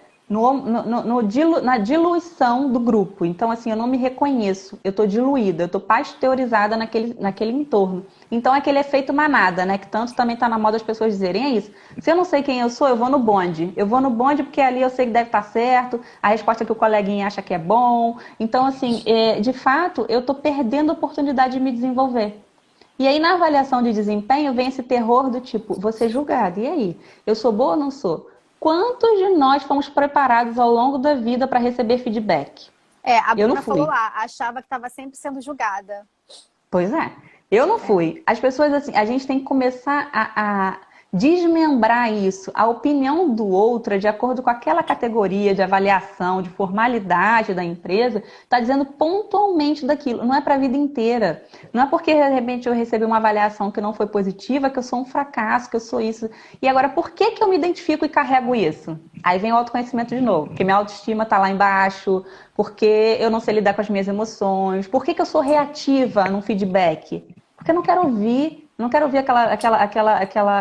na diluição do grupo. Então, assim, eu não me reconheço, eu estou diluída, eu estou pasteurizada naquele entorno. Então, é aquele efeito manada, né? Que tanto também está na moda as pessoas dizerem, é isso. Se eu não sei quem eu sou, eu vou no bonde. Eu vou no bonde porque ali eu sei que deve estar certo, a resposta que o coleguinha acha que é bom. Então, assim, de fato, eu estou perdendo a oportunidade de me desenvolver. E aí, na avaliação de desempenho, vem esse terror do tipo, vou ser julgado. E aí? Eu sou boa ou não sou? Quantos de nós fomos preparados ao longo da vida para receber feedback? A Eu não Bruna falou fui. lá, achava que estava sempre sendo julgada. Pois é, eu não fui. As pessoas, assim, a gente tem que começar a desmembrar isso. A opinião do outro, de acordo com aquela categoria de avaliação, de formalidade da empresa, está dizendo pontualmente daquilo. Não é para a vida inteira. Não é porque, de repente, eu recebi uma avaliação que não foi positiva, que eu sou um fracasso, que eu sou isso. E agora, por que eu me identifico e carrego isso? Aí vem o autoconhecimento de novo, porque minha autoestima está lá embaixo, porque eu não sei lidar com as minhas emoções, por que eu sou reativa num feedback? Porque eu não quero ouvir, não quero ouvir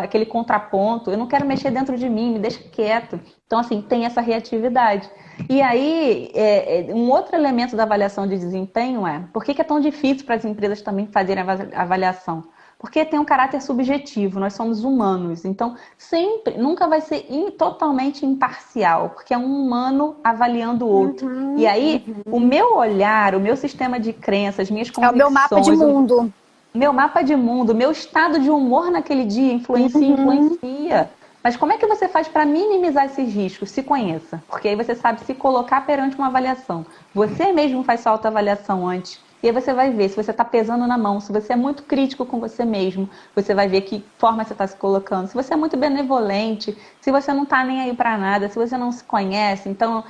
aquele contraponto, eu não quero mexer dentro de mim, me deixa quieto. Então, assim, tem essa reatividade. E aí, um outro elemento da avaliação de desempenho por que é tão difícil para as empresas também fazerem a avaliação? Porque tem um caráter subjetivo, nós somos humanos, então sempre, nunca vai ser totalmente imparcial, porque é um humano avaliando o outro. E aí, o meu olhar, o meu sistema de crenças, minhas É o meu convicções, mapa de mundo. meu mapa de mundo, meu estado de humor naquele dia influencia. Mas como é que você faz para minimizar esses riscos? Se conheça, porque aí você sabe se colocar perante uma avaliação. Você mesmo faz sua autoavaliação antes. E aí você vai ver se você está pesando na mão, se você é muito crítico com você mesmo, você vai ver que forma você está se colocando. Se você é muito benevolente, se você não está nem aí para nada, se você não se conhece. Então,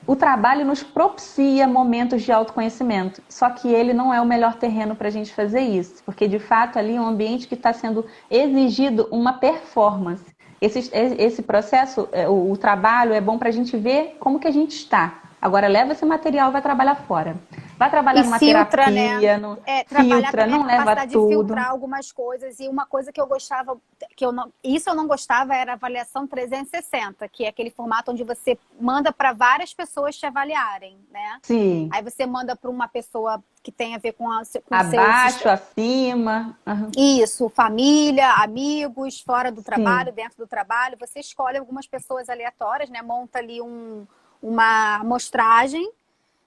o trabalho nos propicia momentos de autoconhecimento. Só que ele não é o melhor terreno para a gente fazer isso. Porque, de fato, ali é um ambiente que está sendo exigido uma performance. Esse processo, o trabalho é bom para a gente ver como que a gente está. Agora, leva esse material e vai trabalhar fora. Vai trabalhar numa filtra, terapia, né? Filtra, não leva capacidade tudo. de filtrar algumas coisas. E uma coisa que eu gostava, isso eu não gostava, era a avaliação 360, que é aquele formato onde você manda para várias pessoas te avaliarem, né? Sim. Aí você manda para uma pessoa que tem a ver com abaixo, acima. Uhum. Isso, família, amigos, fora do trabalho, dentro do trabalho. Você escolhe algumas pessoas aleatórias, né? Monta ali uma amostragem.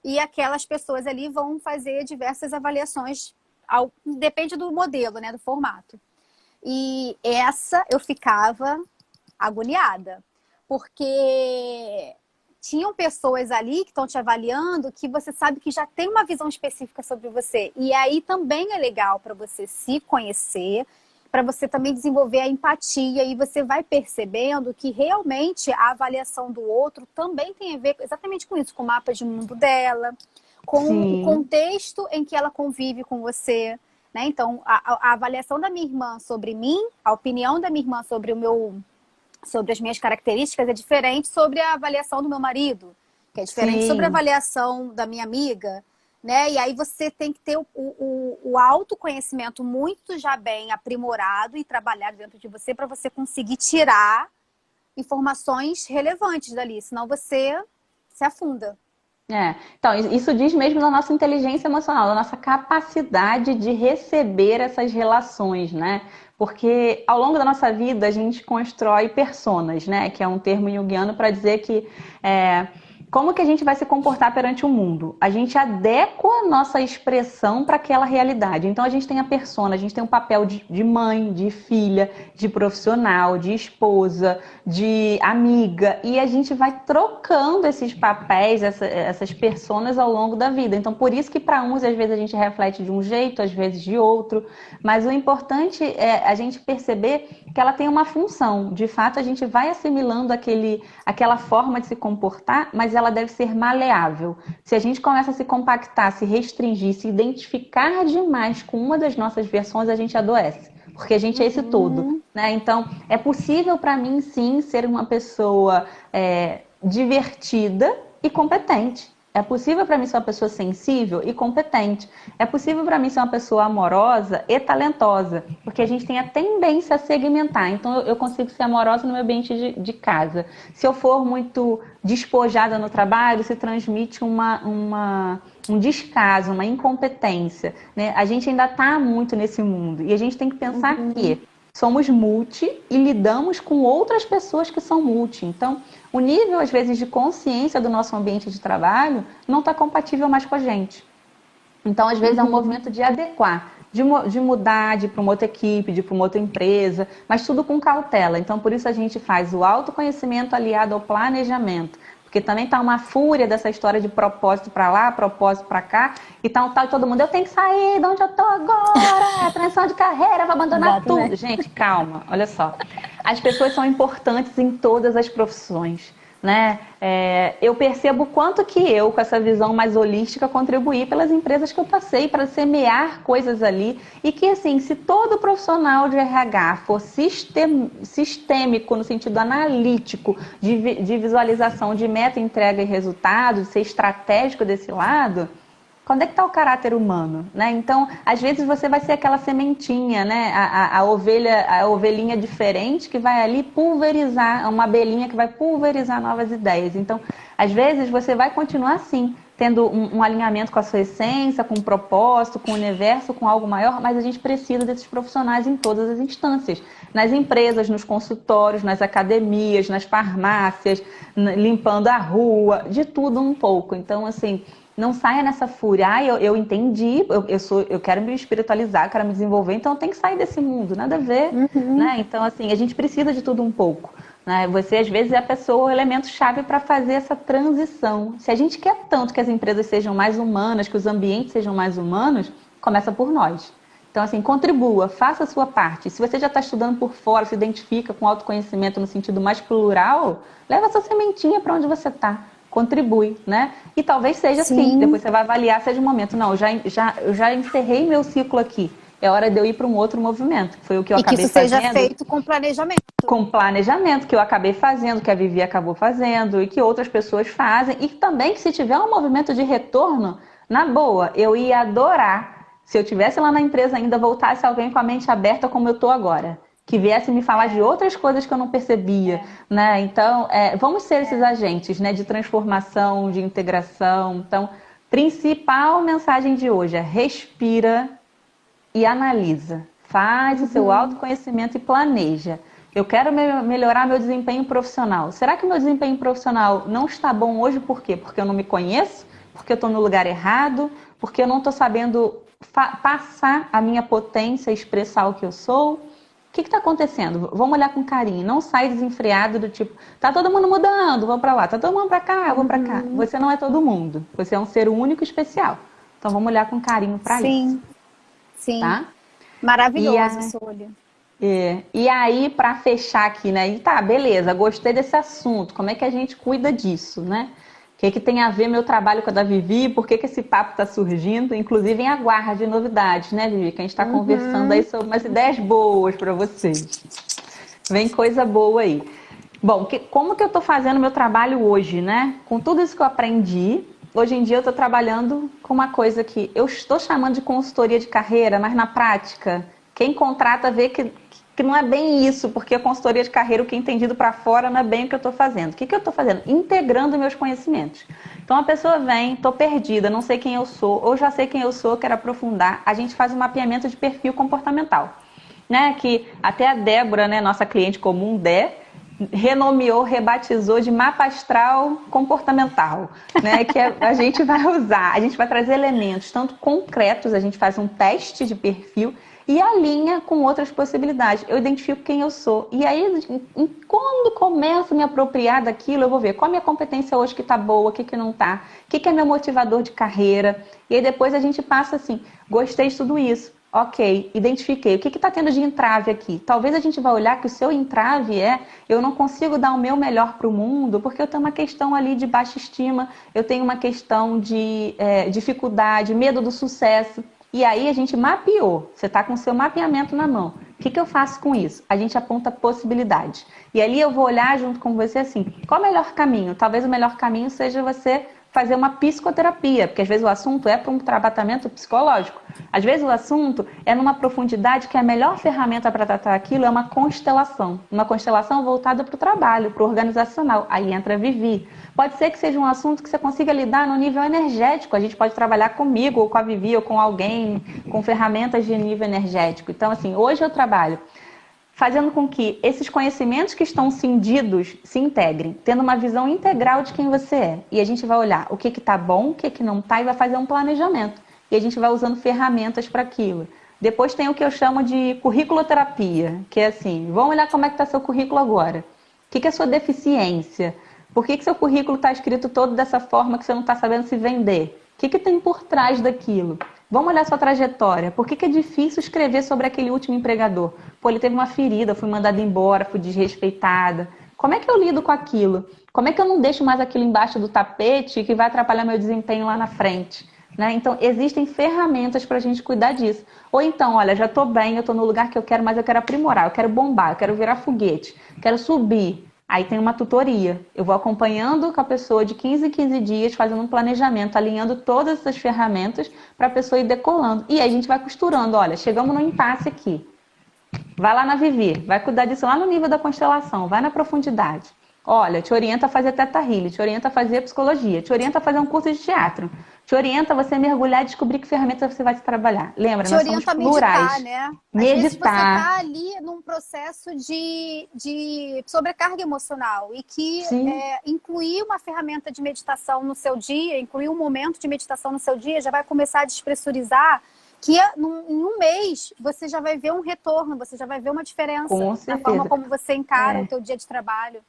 E aquelas pessoas ali vão fazer diversas avaliações, depende do modelo, né, do formato. E essa eu ficava agoniada, porque tinham pessoas ali que estão te avaliando que você sabe que já tem uma visão específica sobre você. E aí também é legal para você se conhecer, para você também desenvolver a empatia, e você vai percebendo que realmente a avaliação do outro também tem a ver exatamente com isso, com o mapa de mundo dela, com o contexto em que ela convive com você, né? Então, a avaliação da minha irmã sobre mim, a opinião da minha irmã sobre as minhas características é diferente sobre a avaliação do meu marido, que é diferente sobre a avaliação da minha amiga, né? E aí você tem que ter o autoconhecimento muito já bem aprimorado e trabalhado dentro de você para você conseguir tirar informações relevantes dali, senão você se afunda. Então, isso diz mesmo da nossa inteligência emocional, da nossa capacidade de receber essas relações, né? Porque ao longo da nossa vida a gente constrói personas, né? Que é um termo junguiano para dizer que como que a gente vai se comportar perante o mundo? A gente adequa a nossa expressão para aquela realidade. Então a gente tem a persona, a gente tem um papel de mãe, de filha, de profissional, de esposa, de amiga. E a gente vai trocando esses papéis, essas personas ao longo da vida. Então por isso que para uns às vezes a gente reflete de um jeito, às vezes de outro. Mas o importante é a gente perceber que ela tem uma função. De fato a gente vai assimilando aquela forma de se comportar, mas ela deve ser maleável. Se a gente começa a se compactar, se restringir, se identificar demais com uma das nossas versões, a gente adoece. Porque a gente é esse todo, né? Então, é possível para mim, sim, ser uma pessoa divertida e competente. É possível para mim ser uma pessoa sensível e competente. É possível para mim ser uma pessoa amorosa e talentosa, porque a gente tem a tendência a segmentar. Então, eu consigo ser amorosa no meu ambiente de casa. Se eu for muito despojada no trabalho, se transmite um descaso, uma incompetência, né? A gente ainda está muito nesse mundo e a gente tem que pensar que somos multi e lidamos com outras pessoas que são multi. Então, o nível, às vezes, de consciência do nosso ambiente de trabalho não está compatível mais com a gente. Então, às vezes, é um movimento de adequar, de mudar, de ir para uma outra equipe, de ir para uma outra empresa, mas tudo com cautela. Então, por isso a gente faz o autoconhecimento aliado ao planejamento. Porque também tá uma fúria dessa história de propósito para lá, propósito para cá, e tá um tal de todo mundo, eu tenho que sair de onde eu tô agora, transição de carreira, vou abandonar tudo. Gente, calma, olha só. As pessoas são importantes em todas as profissões, né? Eu percebo quanto que eu, com essa visão mais holística, contribuí pelas empresas que eu passei para semear coisas ali, e que, assim, se todo profissional de RH for sistêmico no sentido analítico, de visualização de meta, entrega e resultado, de ser estratégico desse lado, quando é que está o caráter humano, né? Então, às vezes você vai ser aquela sementinha, né? A ovelhinha diferente que vai ali pulverizar, uma abelhinha que vai pulverizar novas ideias. Então, às vezes você vai continuar assim, tendo um alinhamento com a sua essência, com um propósito, com o universo, com algo maior, mas a gente precisa desses profissionais em todas as instâncias. Nas empresas, nos consultórios, nas academias, nas farmácias, limpando a rua, de tudo um pouco. Então, assim, não saia nessa fúria. Eu entendi, eu quero me espiritualizar, quero me desenvolver, então eu tenho que sair desse mundo, nada a ver, né? Então, assim, a gente precisa de tudo um pouco, né? Você, às vezes, é a pessoa, o elemento-chave para fazer essa transição. Se a gente quer tanto que as empresas sejam mais humanas, que os ambientes sejam mais humanos, começa por nós. Então, assim, contribua, faça a sua parte. Se você já está estudando por fora, se identifica com autoconhecimento no sentido mais plural, leva essa sementinha para onde você está. Contribui, né? E talvez seja assim, depois você vai avaliar, seja um momento, não, eu já encerrei meu ciclo aqui, é hora de eu ir para um outro movimento, que foi o que eu acabei fazendo. E que isso seja feito com planejamento. Com planejamento, que eu acabei fazendo, que a Vivi acabou fazendo, e que outras pessoas fazem, e também que se tiver um movimento de retorno, na boa, eu ia adorar, se eu tivesse lá na empresa ainda, voltasse alguém com a mente aberta como eu estou agora. Que viesse me falar de outras coisas que eu não percebia, né? Então, vamos ser esses agentes, né? De transformação, de integração. Então, principal mensagem de hoje é respira e analisa. Faz o seu autoconhecimento e planeja. Eu quero melhorar meu desempenho profissional. Será que meu desempenho profissional não está bom hoje por quê? Porque eu não me conheço? Porque eu estou no lugar errado? Porque eu não estou sabendo passar a minha potência e expressar o que eu sou? O que está acontecendo? Vamos olhar com carinho. Não sai desenfreado do tipo, tá todo mundo mudando, vamos para lá. Tá todo mundo para cá, vamos para cá. Você não é todo mundo. Você é um ser único e especial. Então vamos olhar com carinho para isso. Sim. Tá? Maravilhoso, Súlia. E aí, para fechar aqui, né? E tá, beleza, gostei desse assunto. Como é que a gente cuida disso, né? O que tem a ver meu trabalho com a da Vivi? Por que esse papo está surgindo? Inclusive em aguarde novidades, né, Vivi? Que a gente está conversando aí sobre umas ideias boas para vocês. Vem coisa boa aí. Bom, como que eu estou fazendo meu trabalho hoje, né? Com tudo isso que eu aprendi, hoje em dia eu estou trabalhando com uma coisa que eu estou chamando de consultoria de carreira, mas na prática, quem contrata vê que não é bem isso, porque a consultoria de carreira, o que é entendido para fora, não é bem o que eu estou fazendo. O que eu estou fazendo? Integrando meus conhecimentos. Então, a pessoa vem, estou perdida, não sei quem eu sou, ou já sei quem eu sou, quero aprofundar. A gente faz um mapeamento de perfil comportamental, né? Que até a Débora, né, nossa cliente comum, renomeou, rebatizou de mapa astral comportamental, né? Que a gente vai usar, a gente vai trazer elementos tanto concretos, a gente faz um teste de perfil, e alinha com outras possibilidades. Eu identifico quem eu sou. E aí, quando começo a me apropriar daquilo, eu vou ver qual a minha competência hoje que está boa, o que não está, o que é meu motivador de carreira. E aí depois a gente passa assim, gostei de tudo isso. Ok, identifiquei. O que está tendo de entrave aqui? Talvez a gente vá olhar que o seu entrave eu não consigo dar o meu melhor para o mundo porque eu tenho uma questão ali de baixa estima, eu tenho uma questão de dificuldade, medo do sucesso. E aí a gente mapeou, você está com o seu mapeamento na mão. O que eu faço com isso? A gente aponta possibilidades. E ali eu vou olhar junto com você assim, qual é o melhor caminho? Talvez o melhor caminho seja você fazer uma psicoterapia, porque às vezes o assunto é para um tratamento psicológico. Às vezes o assunto é numa profundidade que a melhor ferramenta para tratar aquilo é uma constelação voltada para o trabalho, para o organizacional. Aí entra a Vivi. Pode ser que seja um assunto que você consiga lidar no nível energético. A gente pode trabalhar comigo, ou com a Vivi, ou com alguém, com ferramentas de nível energético. Então, assim, hoje eu trabalho fazendo com que esses conhecimentos que estão cindidos se integrem, tendo uma visão integral de quem você é. E a gente vai olhar o que está bom, o que não está, e vai fazer um planejamento. E a gente vai usando ferramentas para aquilo. Depois tem o que eu chamo de curriculoterapia, que é assim, vamos olhar como é que está seu currículo agora. O que é a sua deficiência? Por que seu currículo está escrito todo dessa forma que você não está sabendo se vender? O que tem por trás daquilo? Vamos olhar sua trajetória. Por que é difícil escrever sobre aquele último empregador? Pô, ele teve uma ferida, fui mandada embora, fui desrespeitada. Como é que eu lido com aquilo? Como é que eu não deixo mais aquilo embaixo do tapete que vai atrapalhar meu desempenho lá na frente? Né? Então, existem ferramentas para a gente cuidar disso. Ou então, olha, já estou bem, eu estou no lugar que eu quero, mas eu quero aprimorar, eu quero bombar, eu quero virar foguete, quero subir. Aí tem uma tutoria. Eu vou acompanhando com a pessoa de 15 em 15 dias, fazendo um planejamento, alinhando todas essas ferramentas para a pessoa ir decolando. E aí a gente vai costurando. Olha, chegamos no impasse aqui. Vai lá na Vivi, vai cuidar disso lá no nível da constelação, vai na profundidade. Olha, te orienta a fazer Teta Healing, te orienta a fazer psicologia, te orienta a fazer um curso de teatro, te orienta a você mergulhar e descobrir que ferramentas você vai se trabalhar. Lembra, nós somos plurais. Meditar, né? Meditar. Às vezes você está ali num processo de sobrecarga emocional e que incluir uma ferramenta de meditação no seu dia, incluir um momento de meditação no seu dia, já vai começar a despressurizar que em um mês você já vai ver um retorno, você já vai ver uma diferença na forma como você encara o teu dia de trabalho.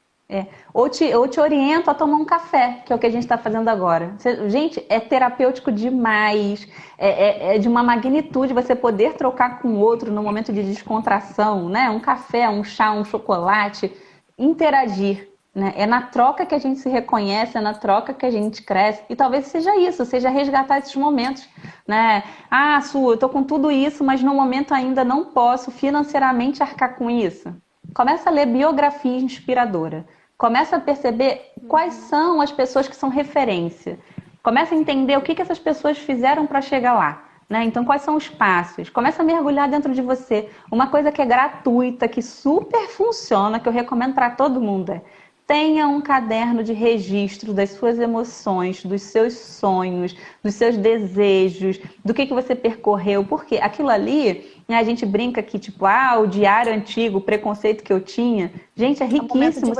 Ou te oriento a tomar um café, que é o que a gente está fazendo agora. Gente, é terapêutico demais, é de uma magnitude você poder trocar com o outro no momento de descontração, né? Um café, um chá, um chocolate, interagir. Né? É na troca que a gente se reconhece, é na troca que a gente cresce. E talvez seja isso, seja resgatar esses momentos. Né? Ah, Su, eu tô com tudo isso, mas no momento ainda não posso financeiramente arcar com isso. Começa a ler biografia inspiradora. Começa a perceber quais são as pessoas que são referência. Começa a entender o que essas pessoas fizeram para chegar lá. Né? Então, quais são os passos? Começa a mergulhar dentro de você. Uma coisa que é gratuita, que super funciona, que eu recomendo para todo mundo é: tenha um caderno de registro das suas emoções, dos seus sonhos, dos seus desejos, do que você percorreu. Porque aquilo ali, né, a gente brinca que, tipo, o diário antigo, o preconceito que eu tinha. Gente, é riquíssimo.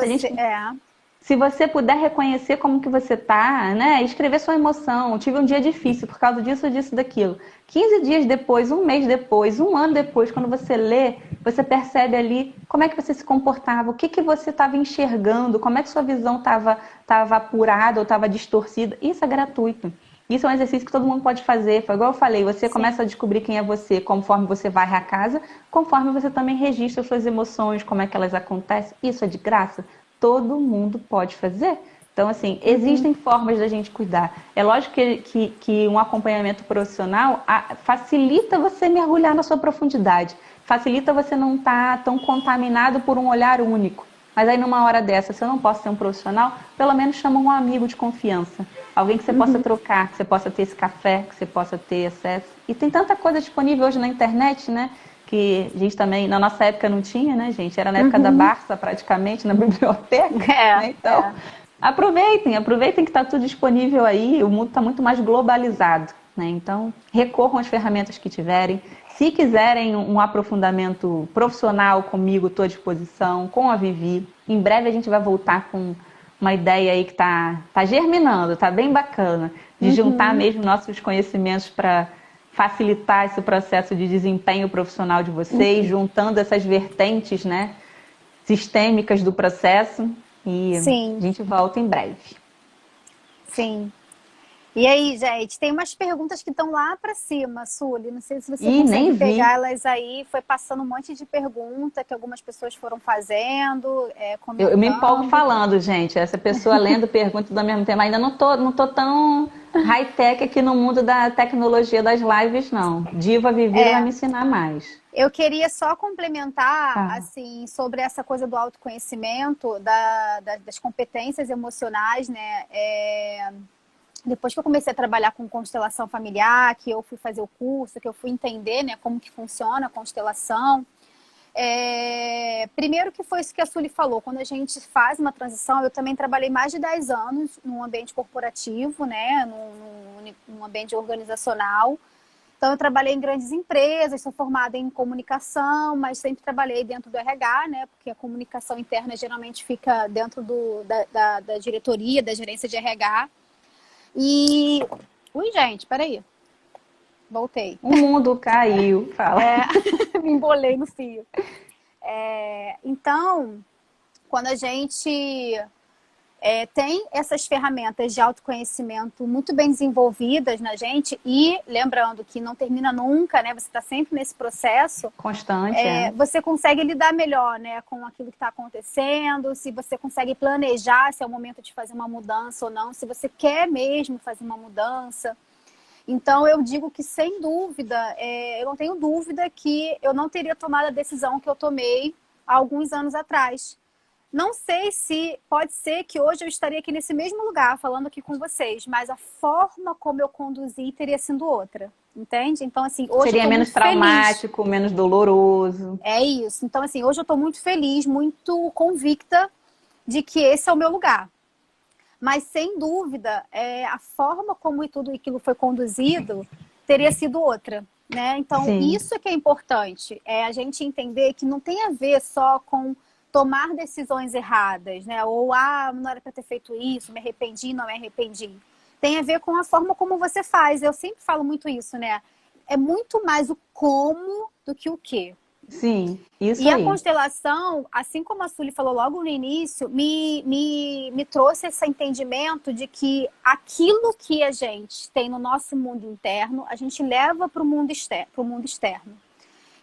Se você puder reconhecer como que você tá, né? Escrever sua emoção. Tive um dia difícil por causa disso, disso, daquilo. 15 dias depois, um mês depois, um ano depois, quando você lê, você percebe ali como é que você se comportava, o que você estava enxergando, como é que sua visão estava apurada ou estava distorcida. Isso é gratuito. Isso é um exercício que todo mundo pode fazer. Foi igual eu falei, você começa a descobrir quem é você conforme você vai à casa, conforme você também registra suas emoções, como é que elas acontecem. Isso é de graça. Todo mundo pode fazer. Então, assim, existem formas da gente cuidar. É lógico que um acompanhamento profissional facilita você mergulhar na sua profundidade. Facilita você não estar tão contaminado por um olhar único. Mas aí, numa hora dessa, se eu não posso ser um profissional, pelo menos chama um amigo de confiança. Alguém que você possa trocar, que você possa ter esse café, que você possa ter acesso. E tem tanta coisa disponível hoje na internet, né? Que a gente também, na nossa época não tinha, né, gente? Era na época da Barça, praticamente, na biblioteca. Né? Então, aproveitem que está tudo disponível aí. O mundo está muito mais globalizado. Né? Então, recorram às ferramentas que tiverem. Se quiserem um aprofundamento profissional comigo, estou à disposição, com a Vivi. Em breve a gente vai voltar com uma ideia aí que tá germinando, está bem bacana, de juntar mesmo nossos conhecimentos para facilitar esse processo de desempenho profissional de vocês, juntando essas vertentes, né, sistêmicas do processo. E a gente volta em breve. Sim. E aí, gente, tem umas perguntas que estão lá para cima, Suli. Não sei se você consegue pegar elas aí. Foi passando um monte de pergunta que algumas pessoas foram fazendo, comentando. Eu me empolgo falando, gente. Essa pessoa lendo perguntas ao mesmo tempo. Ainda não tô tão high-tech aqui no mundo da tecnologia das lives, não. Diva Vivi vai me ensinar mais. Eu queria só complementar, assim, sobre essa coisa do autoconhecimento, das competências emocionais, né? depois que eu comecei a trabalhar com constelação familiar, que eu fui fazer o curso, que eu fui entender, né, como que funciona a constelação, primeiro que foi isso que a Sully falou, quando a gente faz uma transição, eu também trabalhei mais de 10 anos num ambiente corporativo, né, num ambiente organizacional. Então, eu trabalhei em grandes empresas, sou formada em comunicação, mas sempre trabalhei dentro do RH, né? Porque a comunicação interna geralmente fica dentro da diretoria, da gerência de RH. E... Ui, gente, peraí. Voltei. O mundo caiu, fala. Me embolei no fio. Então, quando a gente tem essas ferramentas de autoconhecimento muito bem desenvolvidas na gente, e lembrando que não termina nunca, né? Você está sempre nesse processo constante. Você consegue lidar melhor, né, com aquilo que está acontecendo, se você consegue planejar se é o momento de fazer uma mudança ou não, se você quer mesmo fazer uma mudança. Então, eu digo que, sem dúvida, eu não tenho dúvida que eu não teria tomado a decisão que eu tomei há alguns anos atrás. Não sei se pode ser que hoje eu estaria aqui nesse mesmo lugar, falando aqui com vocês, mas a forma como eu conduzi teria sido outra, entende? Então, assim, hoje seria menos traumático, feliz. Menos doloroso. É isso. Então, assim, hoje eu estou muito feliz, muito convicta de que esse é o meu lugar. Mas, sem dúvida, a forma como tudo aquilo foi conduzido teria sido outra, né? Então, Sim. Isso é que é importante, a gente entender que não tem a ver só com tomar decisões erradas, né? Ou, não era para ter feito isso, me arrependi, não me arrependi. Tem a ver com a forma como você faz. Eu sempre falo muito isso, né? É muito mais o como do que o quê. Sim, isso e aí. A constelação, assim como a Sully falou logo no início, me trouxe esse entendimento de que aquilo que a gente tem no nosso mundo interno, a gente leva para o mundo externo.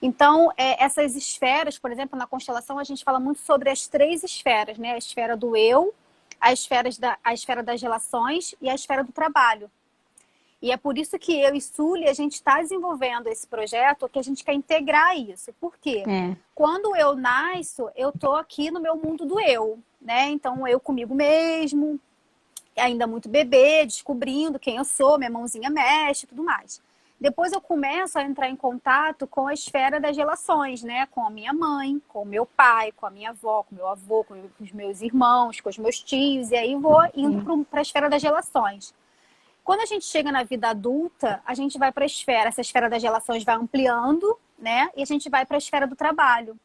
Então, essas esferas, por exemplo, na constelação, a gente fala muito sobre as 3 esferas, né? A esfera do eu, a esfera das relações e a esfera do trabalho. E é por isso que eu e Sully, a gente está desenvolvendo esse projeto, que a gente quer integrar isso. Por quê? Quando eu nasço, eu estou aqui no meu mundo do eu, né? Então, eu comigo mesmo, ainda muito bebê, descobrindo quem eu sou, minha mãozinha mexe e tudo mais. Depois eu começo a entrar em contato com a esfera das relações, né? Com a minha mãe, com o meu pai, com a minha avó, com o meu avô, com os meus irmãos, com os meus tios. E aí vou indo para a esfera das relações. Quando a gente chega na vida adulta, a gente vai para a esfera, essa esfera das relações vai ampliando, né? E a gente vai para a esfera do trabalho.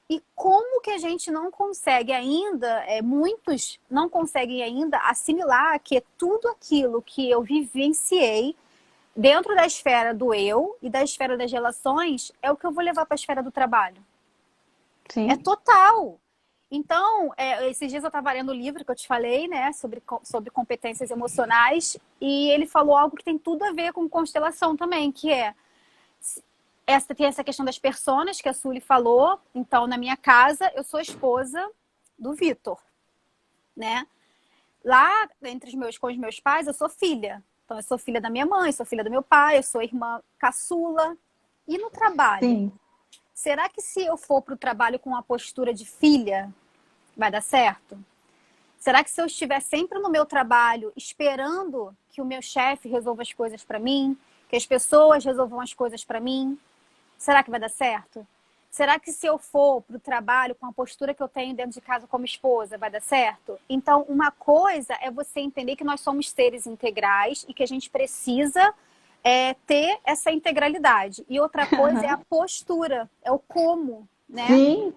E como que a gente não consegue ainda, muitos não conseguem ainda assimilar que tudo aquilo que eu vivenciei dentro da esfera do eu e da esfera das relações é o que eu vou levar para a esfera do trabalho. Sim. É total. Então, esses dias eu estava lendo o livro que eu te falei, né, sobre competências emocionais, e ele falou algo que tem tudo a ver com constelação também, que tem essa questão das personas que a Sully falou. Então, na minha casa, eu sou esposa do Vitor, né? Lá, com os meus pais, eu sou filha. Então, eu sou filha da minha mãe, sou filha do meu pai, eu sou irmã caçula. E no trabalho? Sim. Será que se eu for para o trabalho com uma postura de filha, vai dar certo? Será que se eu estiver sempre no meu trabalho esperando que o meu chefe resolva as coisas para mim, que as pessoas resolvam as coisas para mim, será que vai dar certo? Será que se eu for para o trabalho com a postura que eu tenho dentro de casa como esposa, vai dar certo? Então, uma coisa é você entender que nós somos seres integrais e que a gente precisa ter essa integralidade. E outra coisa é a postura, é o como, né? Sim,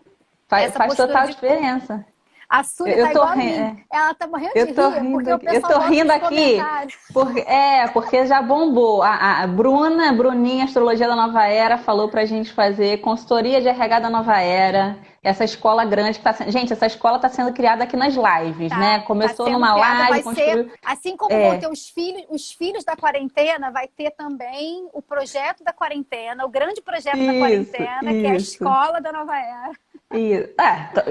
faz total diferença. A Sully tá igual a mim. Ela tá morrendo de rir, porque o pessoal eu tô rindo aqui, porque já bombou. A Bruninha, Astrologia da Nova Era, falou pra gente fazer consultoria de RH da Nova Era. Essa escola grande que tá sendo... Gente, essa escola tá sendo criada aqui nas lives, né? Começou numa live, construiu... Assim como vão ter os filhos da quarentena, vai ter também o projeto da quarentena, o grande projeto da quarentena, que é a escola da Nova Era.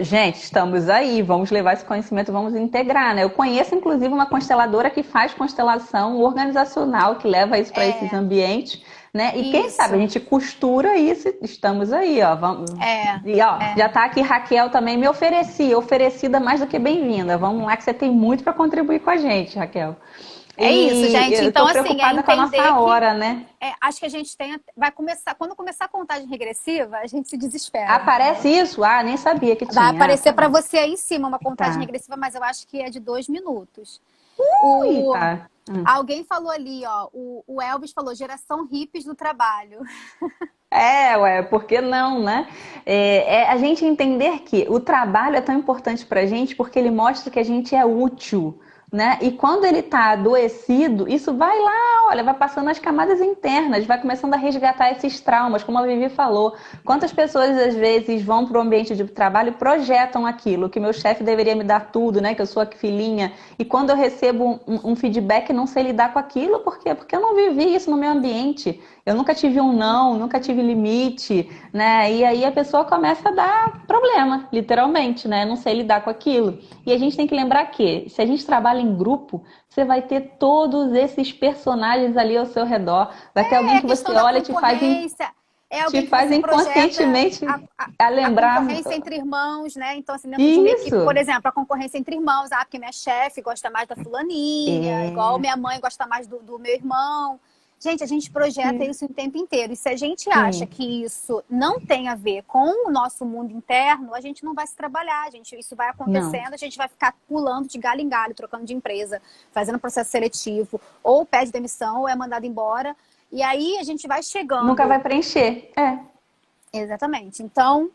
Gente, estamos aí, vamos levar esse conhecimento, vamos integrar, né? Eu conheço, inclusive, uma consteladora que faz constelação organizacional, que leva isso para esses ambientes, né? E quem sabe a gente costura isso, estamos aí, ó. Vamos... já tá aqui Raquel também, me oferecida mais do que bem-vinda. Vamos lá que você tem muito para contribuir com a gente, Raquel. É isso, E gente. eu Então, tô assim, é preocupada com a entender nossa que hora, né? acho que a gente vai começar, quando começar a contagem regressiva, a gente se desespera, Aparece entendeu? isso? Ah, nem sabia que Vai tinha. Ah, aparecer tá para bom. você aí em cima uma contagem Tá. regressiva, mas eu acho que é de 2 minutos. Ui, O, tá. alguém falou ali, ó, o Elvis falou, geração hippies do trabalho. É, ué, por que não, né? É a gente entender que o trabalho é tão importante pra gente porque ele mostra que a gente é útil, né? E quando ele tá adoecido, isso vai lá, olha, vai passando as camadas internas, vai começando a resgatar esses traumas, como a Vivi falou. Quantas pessoas às vezes vão para o ambiente de trabalho e projetam aquilo, que meu chefe deveria me dar tudo, né? Que eu sou a filhinha. E quando eu recebo um feedback, não sei lidar com aquilo, por quê? Porque eu não vivi isso no meu ambiente. Eu nunca tive um não, nunca tive limite, né? E aí a pessoa começa a dar problema, literalmente, né? Não sei lidar com aquilo. E a gente tem que lembrar que, se a gente trabalha em grupo, você vai ter todos esses personagens ali ao seu redor. Vai ter É alguém a que questão você da olha e concorrência, é te alguém que faz você projeta inconscientemente a a lembrar. concorrência entre irmãos, né? Então, assim, dentro de uma equipe, por Isso! exemplo, a concorrência entre irmãos, porque minha chefe gosta mais da fulaninha, igual É, minha mãe gosta mais do meu irmão. Gente, a gente projeta sim, isso o tempo inteiro. E se a gente acha sim. que isso não tem a ver com o nosso mundo interno, a gente não vai se trabalhar, isso vai Não, acontecendo, a gente vai ficar pulando de galho em galho, trocando de empresa, fazendo processo seletivo, ou pede demissão, ou é mandado embora. E aí a gente vai nunca chegando. vai preencher. É, Exatamente. Então,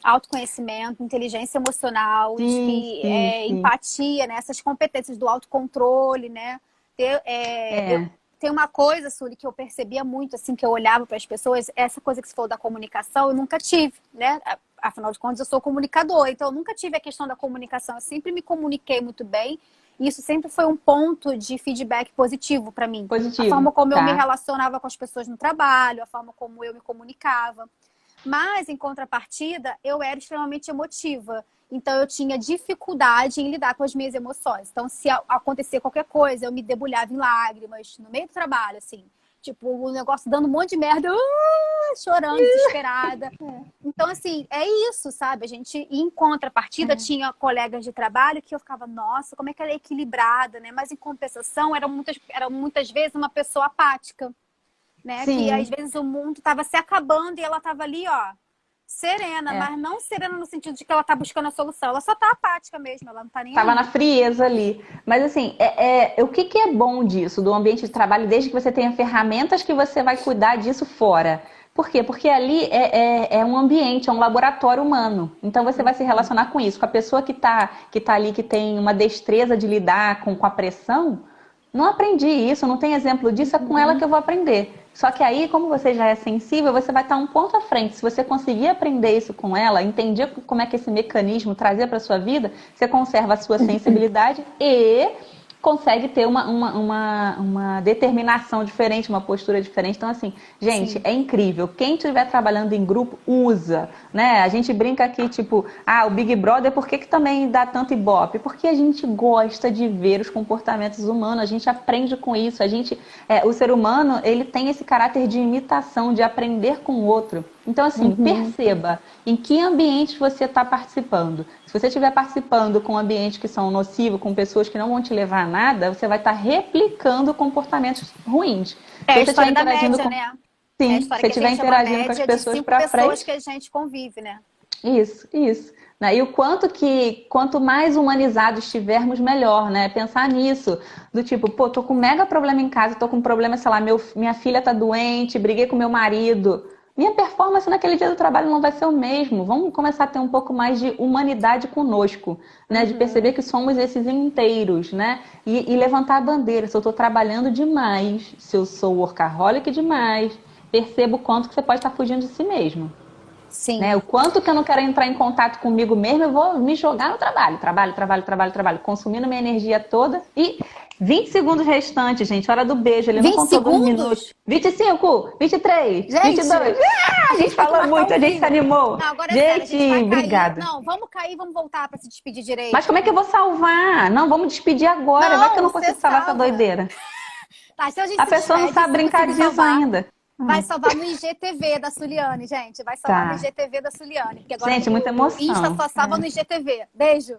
autoconhecimento, inteligência emocional, sim, sim, sim. empatia, né? Essas competências do autocontrole, né? Eu É, tem uma coisa, Suri, que eu percebia muito, assim, que eu olhava para as pessoas, essa coisa que você falou da comunicação, eu nunca tive, né? Afinal de contas, eu sou comunicadora, então eu nunca tive a questão da comunicação, eu sempre me comuniquei muito bem, e isso sempre foi um ponto de feedback positivo para mim. A positivo, forma como eu me tá? relacionava com as pessoas no trabalho, a forma como eu me comunicava. Mas, em contrapartida, eu era extremamente emotiva. Então, eu tinha dificuldade em lidar com as minhas emoções. Então, se acontecer qualquer coisa, eu me debulhava em lágrimas, no meio do trabalho, assim. Tipo, o negócio dando um monte de merda, chorando, desesperada. Então, assim, é isso, sabe? A gente, em contrapartida, É. tinha colegas de trabalho que eu ficava, nossa, como é que ela é equilibrada, né? Mas, em compensação, era muitas vezes uma pessoa apática, né? Que às Sim, vezes o mundo estava se acabando e ela estava ali, ó, serena, é. mas não serena no sentido de que ela tá buscando a solução. Ela só tá apática mesmo, ela não tá nem Tava na aí. frieza ali. Mas assim, o que que é bom disso, do ambiente de trabalho, desde que você tenha ferramentas que você vai cuidar disso fora? Por quê? Porque ali é um ambiente, é um laboratório humano. Então você vai se relacionar com isso, com a pessoa que tá ali, que tem uma destreza de lidar com a pressão. Não aprendi isso, não tem exemplo disso, é com ela que eu vou aprender. Só que aí, como você já é sensível, você vai estar um ponto à frente. Se você conseguir aprender isso com ela, entender como é que esse mecanismo trazer para sua vida, você conserva a sua sensibilidade e consegue ter uma determinação diferente, uma postura diferente. Então, assim, gente, Sim. é incrível. Quem estiver trabalhando em grupo, usa, né? A gente brinca aqui, tipo, o Big Brother, por que que também dá tanto ibope? Porque a gente gosta de ver os comportamentos humanos, a gente aprende com isso, o ser humano, ele tem esse caráter de imitação, de aprender com o outro. Então, assim, Uhum. perceba em que ambiente você está participando. Se você estiver participando com ambientes que são nocivos, com pessoas que não vão te levar a nada, você vai estar replicando comportamentos ruins. É Se a você estiver história da interagindo média, com. né? É a Sim, se história você que a estiver gente chama interagindo com as média de pessoas 5 para pessoas frente, que a gente convive, né? isso. Né? E o quanto mais humanizados estivermos, melhor, né? Pensar nisso, do tipo, pô, tô com um mega problema em casa, tô com um problema, sei lá, minha filha tá doente, briguei com meu marido. Minha performance naquele dia do trabalho não vai ser o mesmo. Vamos começar a ter um pouco mais de humanidade conosco, né? De perceber Uhum. que somos esses inteiros, né? E levantar a bandeira. Se eu estou trabalhando demais, se eu sou workaholic demais, perceba o quanto que você pode estar fugindo de si mesmo. Né? Sim. O quanto que eu não quero entrar em contato comigo mesmo, eu vou me jogar no trabalho. Trabalho, consumindo minha energia toda. E 20 segundos restantes, gente, hora do beijo. Ele não 20 contou 2 minutos. segundos? 25, 23, Gente, 22. a A gente gente tem que falou marcar muito, o a gente se vinho. animou. Não, agora é sério, a Gente, gente vai cair. obrigada. Não, vamos cair e vamos voltar para se despedir Mas como é direito. que eu vou salvar? Não, vamos despedir agora. Vai que eu Não, não você consigo salvar essa salva. doideira. Tá, se a gente A se pessoa não despede, sabe se brincar conseguir disso salvar, ainda. vai salvar no IGTV da Suliane, gente. Vai salvar no Tá. IGTV da Suliane. Porque agora Gente, muita o Insta emoção. só salva no IGTV. Beijo.